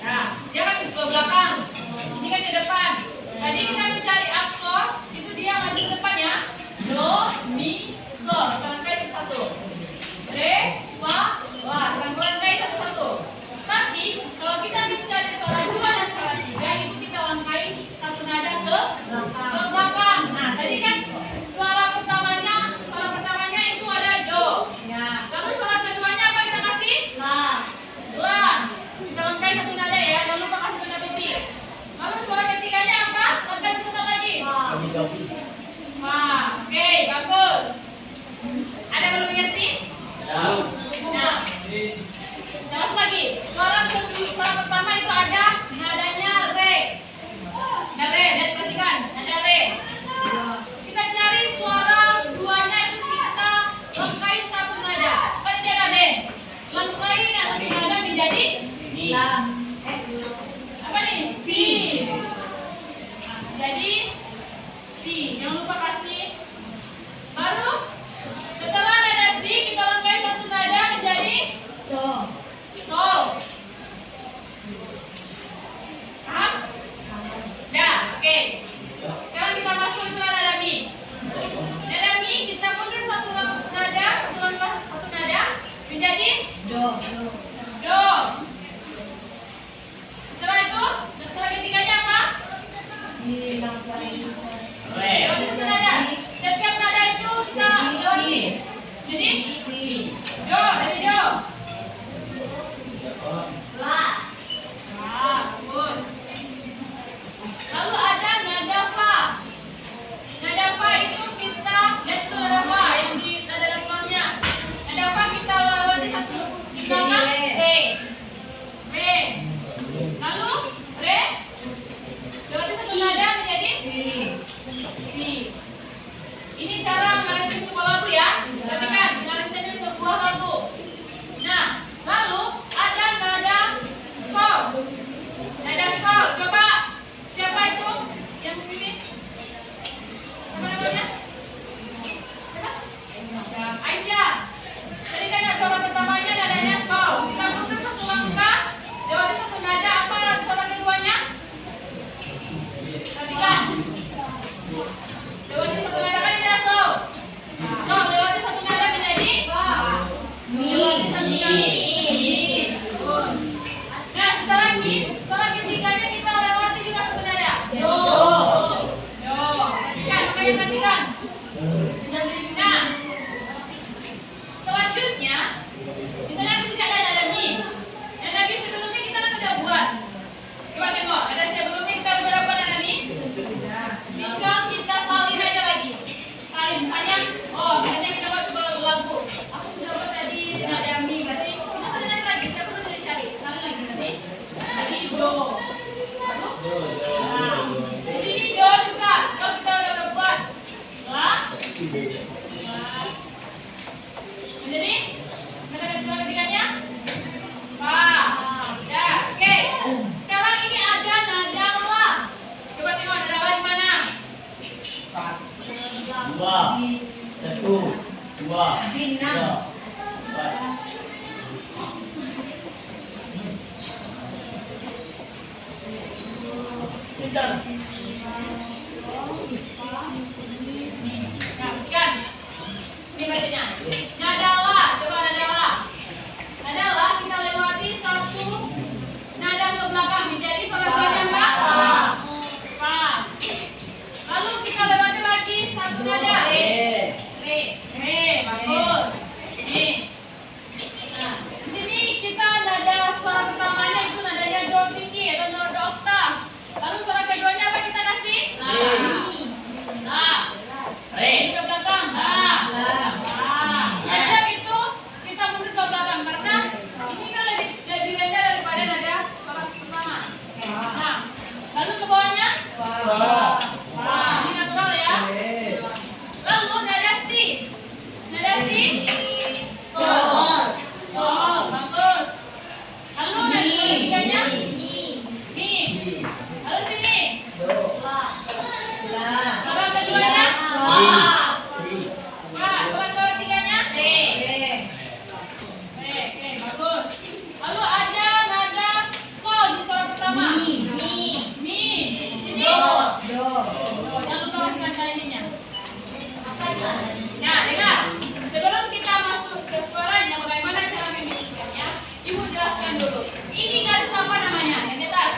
Nah, dia kan ke belakang. Ini kan ke depan. Tadi kita mencari akord, itu dia maju ke depannya. Do, mi, sol. Kita lengkapi satu. Re, fa, la. Kita lengkapi satu-satu. Tapi kalau kita mencari suara dua dan suara tiga, itu kita lengkapi satu nada ke belakang. Nah, tadi kan suara pertamanya itu ada do. Ya. Lalu suara keduanya apa kita kasih? La. La. Kita lengkapi satu nada ya, jangan lupa kasih tanda petik. Lalu suara ketiganya apa? Lengkapi satu nada lagi. Fa. Wah, oke, bagus. Ada yang belum mengerti? Nah, langsung lagi. Suara pertama itu ada nadanya re. Ada re, lihat perhatikan, ada re. Kita cari suara duanya itu kita lengkapi satu nada. Kan ini ada re. Lengkapi satu nada menjadi di. La. Apa nih? Si. Nah, jadi si. Jangan lupa kasih. Baru setelah nada si kita lengkapi satu nada menjadi So. sol. Paham? Dah, oke. Sekarang kita masuk ke nada mi. Nada mi kita mundur satu nada, satu nada menjadi Do. do. Setelah itu, suara ketiganya apa? Dilengkapi. Lewati satu nada. Setiap nada itu kita lewati. Jadi Si. do, dari do. La. Nah, bagus. Lalu ada nada fa. Nada fa itu kita, itu nada fa yang di nada depannya. Nada fa kita lewati satu di belakang re. Re. Lalu re. Lewati satu nada menjadi Si. si. Ini cara mengarasikan sebuah lagu ya. Perhatikan, mengarasikan sebuah lagu. Kan? Ini bacanya. Nada la, coba nada la. Nada la kita lewati satu nada ke belakang menjadi suara banyak Pak. Fa. Lalu kita lewati lagi satu nada re. Bagus. Nih. Nah, di sini kita nada suara pertamanya itu nadanya do tinggi atau do oktav. Lalu suara keduanya apa kita kasih? La. Ke belakang. Setiap itu kita mundur ke belakang karena ini kan lebih rendah daripada nada suara pertama. Nah, lalu ke bawahnya? Ini natural ya. Lalu nada si. Nada si. Sol. Bagus. Lalu nada suara ketiganya? Mi. Lalu sini. Suara keduanya? Suara ketiganya? Oke, bagus. Lalu ada nada sol di suara pertama. Mi. Sini. Jangan lupa masukkan kalinya. Nah, dengar. Sebelum kita masuk ke suaranya, bagaimana cara menyanyikannya? Ibu jelaskan dulu. Ini garis apa namanya? Yang di atas.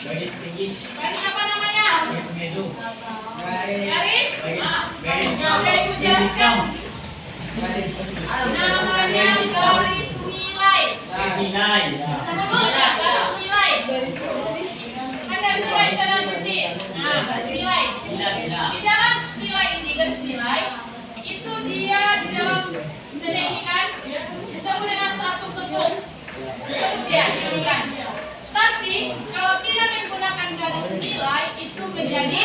Garis tinggi. Garis apa namanya? Garis medu. Garis? Garis. Oke, Ibu jelaskan. Namanya garis nilai. Garis nilai. Sama boleh garis nilai. Kan garis nilai di dalam titik. Nah, garis nilai. Di dalam nilai ini, garis nilai, itu dia di dalam misalnya ini kan disebut dengan satu bentuk. Bentuk dia, kan. Tapi kalau tidak menggunakan garis nilai itu menjadi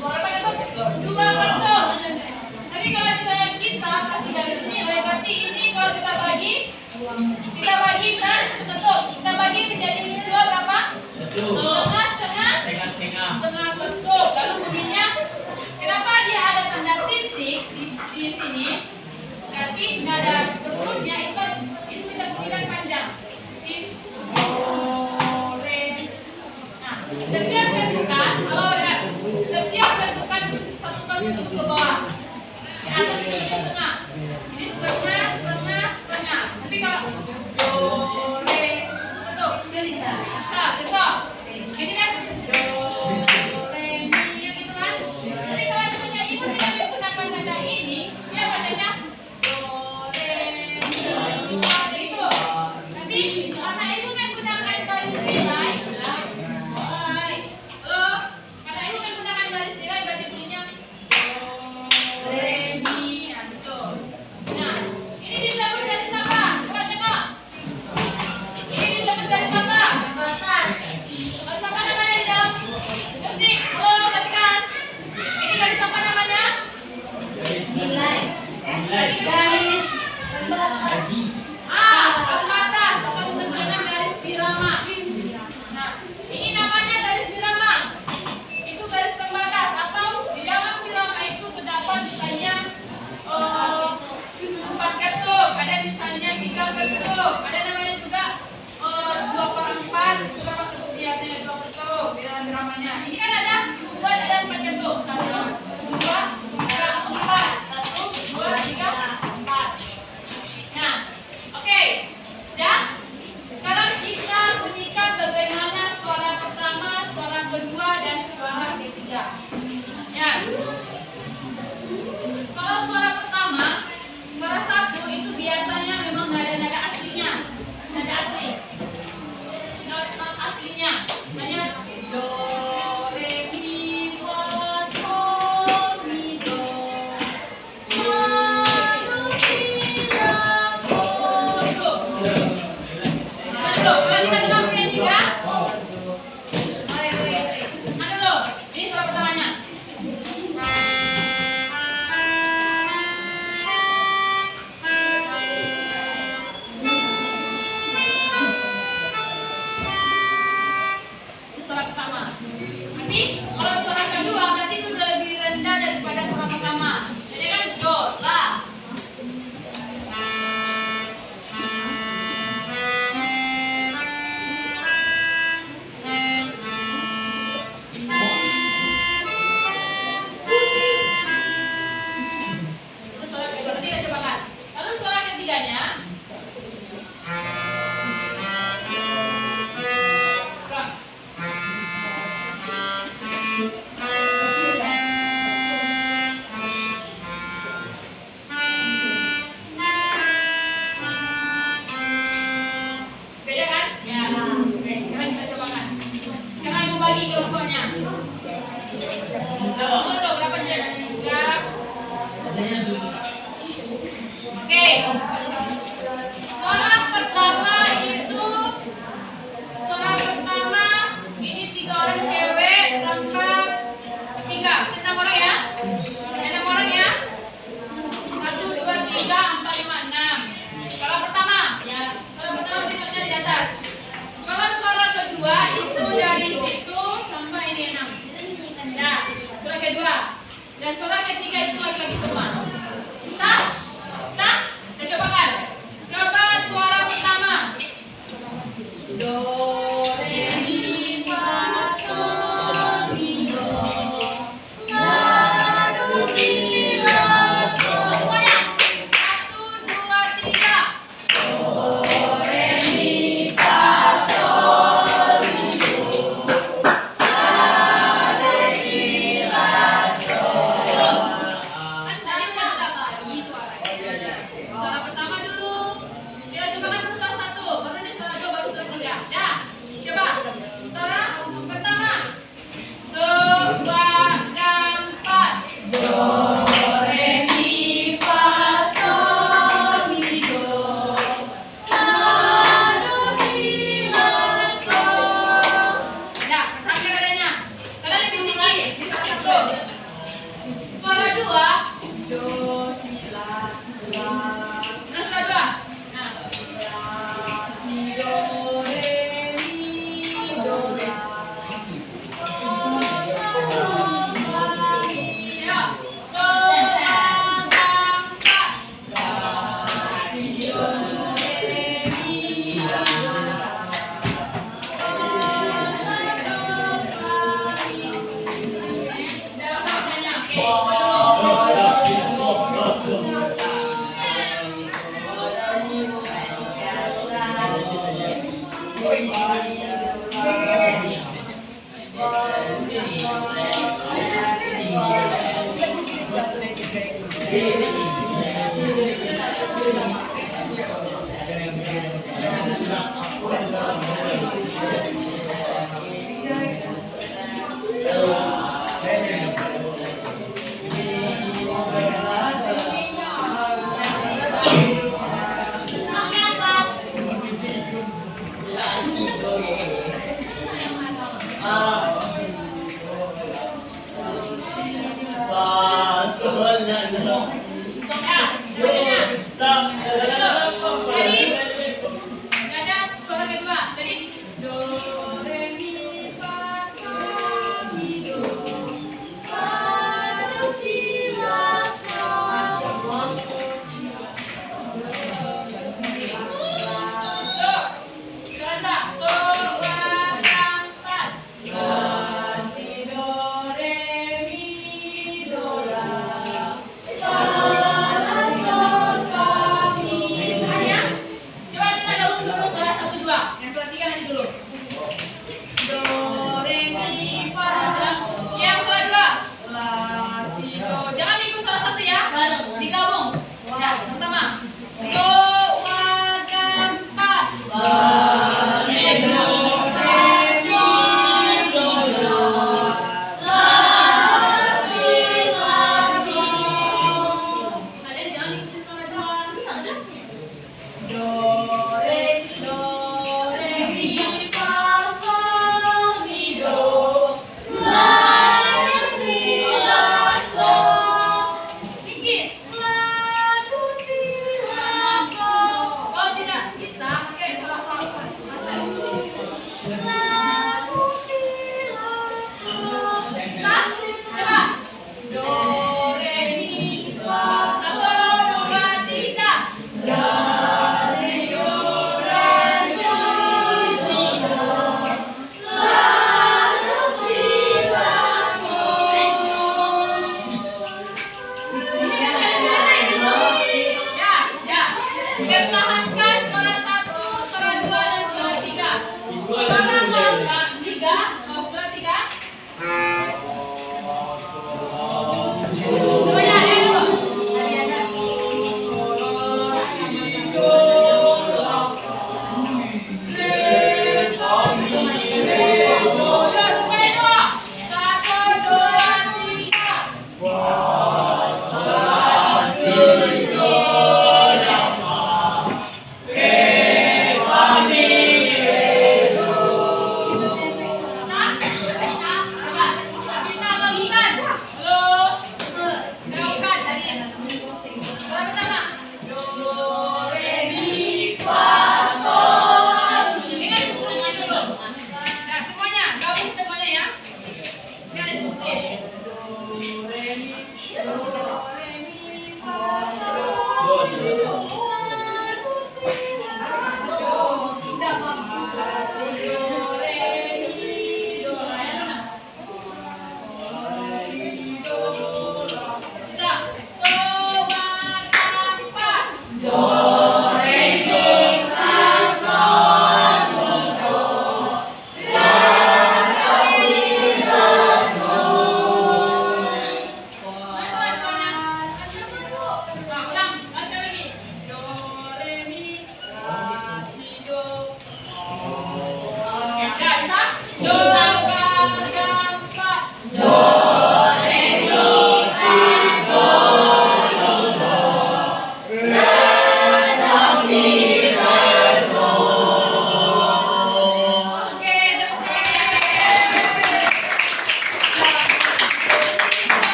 berapa bentuk? Dua bentuk. Tapi kalau misalnya kita kasih garis nilai, berarti ini kalau kita bagi garis bentuk. Kita bagi menjadi dua berapa? Setengah bentuk. Lalu bunyinya, kenapa dia ada tanda titik di sini? Berarti nada sebelumnya itu kita bunyikan panjang. Do, re. Nah, setiap bentukan, setiap bentukan satu bentuk ke bawah. Di atas ini setengah. Ini setengah. Tapi kalau do, re, betul. Contoh. Ini kan do, re, mi, yang itu kan. Tapi kalau misalnya ibu tidak menggunakan nada ini, dia bacanya do, re, mi.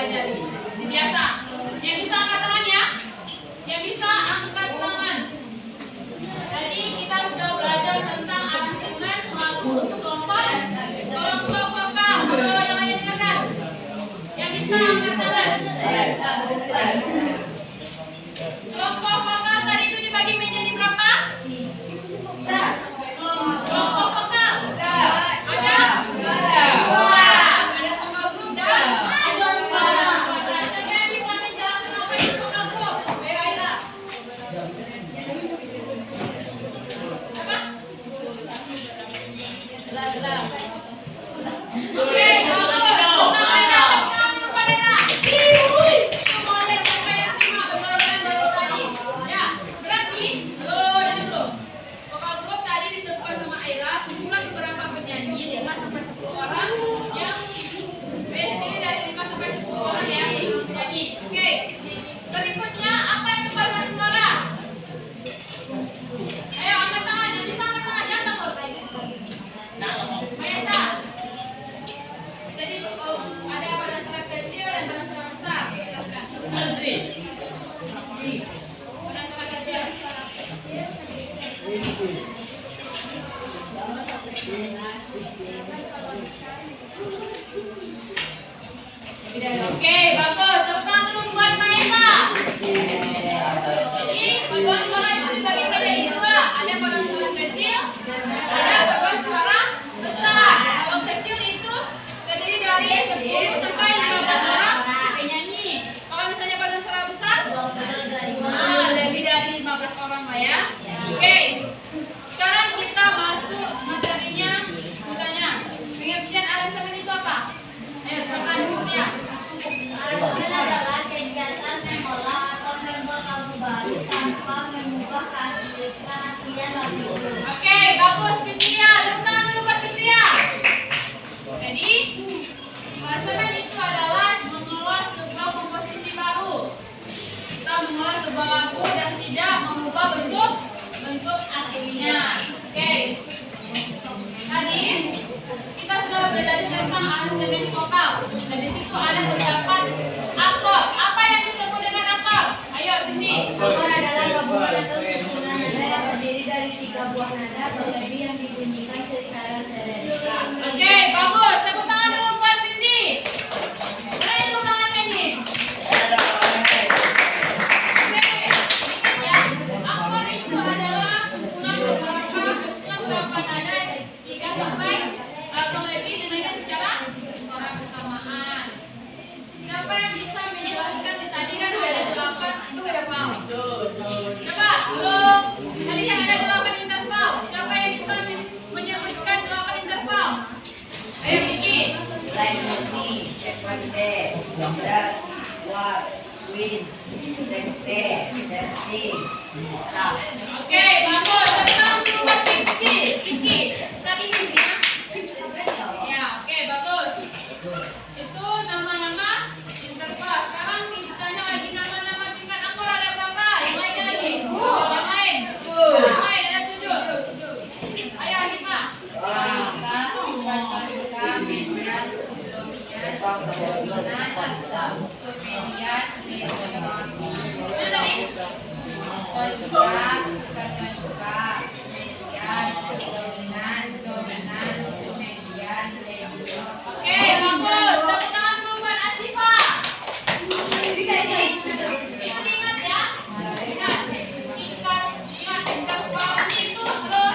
pelajari. Ini biasa. Yang bisa angkat tangan ya. Yang bisa angkat tangan. Tadi kita sudah belajar tentang aransemen lagu untuk lompat, kelompok vokal. Halo, yang lain dengarkan. Yang bisa angkat tangan. Kelompok vokal tadi itu dibagi menjadi berapa? Kelompok vokal. Ada? Dua. Ada vokal grup dan suara. Siapa yang bisa menjelaskan apa itu vokal grup? Ayo Aira. Apa? Oke, bagus. Tangan dulu pada Aira. Semuanya sampai yang simak pembelajaran dari tadi. Ya, berarti halo dari dulu. Vokal grup tadi disebutkan sama Aira, kumpulan beberapa penyanyi 5 sampai 10 orang yang terdiri dari 5 sampai 10 orang ya penyanyi. Oke. Berikutnya apa itu paduan suara? Ayo angkat tangan, yang bisa angkat tangan jangan takut. Maesa. Tadi ada paduan suara kecil dan paduan suara besar. Jelaskan. Paduan suara kecil. Oke, bagus. Tepuk tangan dulu buat Maesa. Jadi, paduan suara itu dibagi menjadi dua. Ada paduan suara kecil, ada paduan suara besar. Kalau kecil itu terdiri dari 10 sampai 15 orang penyanyi. Kalau misalnya paduan suara besar, lebih dari 15 orang lah ya. Oke. Sekarang kita masuk materinya. Mintanya, pengertian aransemen itu apa? Ayo, silakan dulu ya. Aransemen adalah kegiatan mengolah atau membuat lagu baru tanpa mengubah keaslian lagu itu. Oke, bagus Fitria. Tepuk tangan dulu buat Fitria. Jadi, aransemen itu adalah mengolah sebuah komposisi baru. Kita mengolah sebuah lagu dan tidak mengubah bentuk aslinya. Oke. Tadi kita sudah belajar tentang aransemen vokal. Dan di situ ada terdapat akord. Apa yang disebut dengan akord? Ayo, Cindy. Akor adalah gabungan atau susunan nada yang terdiri dari 3 buah nada atau lebih yang dibunyikan secara serentak. Oke, bagus. Tepuk tangan dulu buat Cindy. Mana yang tepuk tangan ini? Oke, ingat ya. Akord itu adalah beberapa nada 3 sampai atau lebih dinaikkan secara bersamaan. Siapa yang bisa menjelaskan di tadi kan ada 8 interval. Coba, halo. Tadi kan ada 8 interval. Siapa yang bisa menyebutkan 8 interval? Ayo, Kiki. Oke, bagus. Sekarang buat Kiki. Kiki, tadi ini ya. Ya, oke, bagus. Itu nama-nama interval. Sekarang ditanya lagi nama-nama tingkat akor ada berapa? Yang lainnya lagi? Yang lain? Yang lain ada 7. Ayo, Asifah. Mana tadi? Oke, bagus. Tepuk tangan dulu buat Asifah. Itu ingat ya. Ingat. Ingat interval itu halo.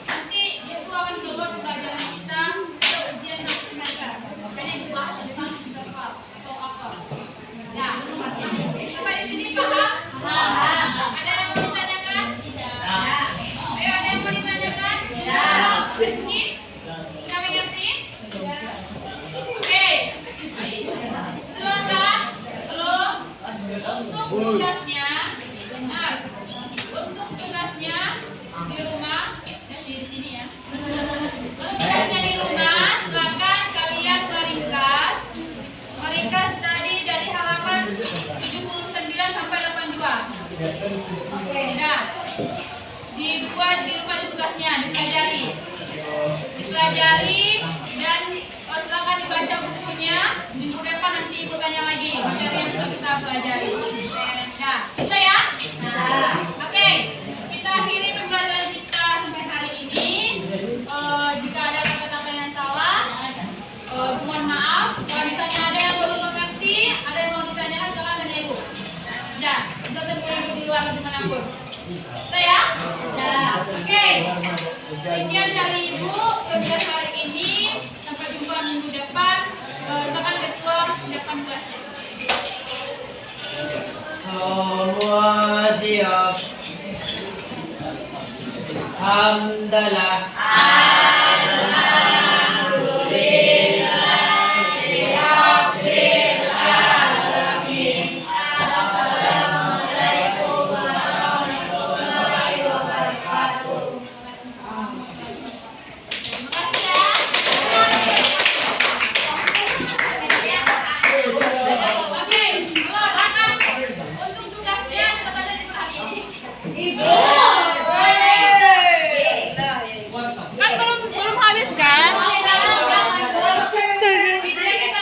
Nanti itu akan keluar pelajaran kita ke ujian next semester. Makanya dibahas tentang interval atau akor. Ya, sampai di sini paham? Paham. Ada yang mau ditanyakan? Tidak. Ayo, ada yang mau ditanyakan? Tidak. Rizky? Sudah mengerti? Oke. Silakan. Halo. Untuk tugasnya, benar. Untuk tugasnya di rumah, di sini ya. Untuk tugasnya di rumah, silakan kalian meringkas tadi dari halaman 79 sampai 82. Oke, nah. Dibuat di rumah tugasnya, dipelajari dan silakan dibaca bukunya. Minggu depan nanti ibu tanya lagi materi yang sudah kita pelajari. Nah, bisa ya? Nah, oke. Kita akhiri pembelajaran kita sampai hari ini. Jika ada kata-kata yang salah, mohon maaf. Kalau misalnya ada yang belum mengerti, ada yang mau ditanyakan, silakan tanya ibu. Nah, kita temui ibu di luar dimanapun. Saya? Nah, oke. Sekian dari ibu kegiatan hari ini. Sampai jumpa minggu depan. Silakan ketua siapkan kelasnya. Semua siap. Hamdalah.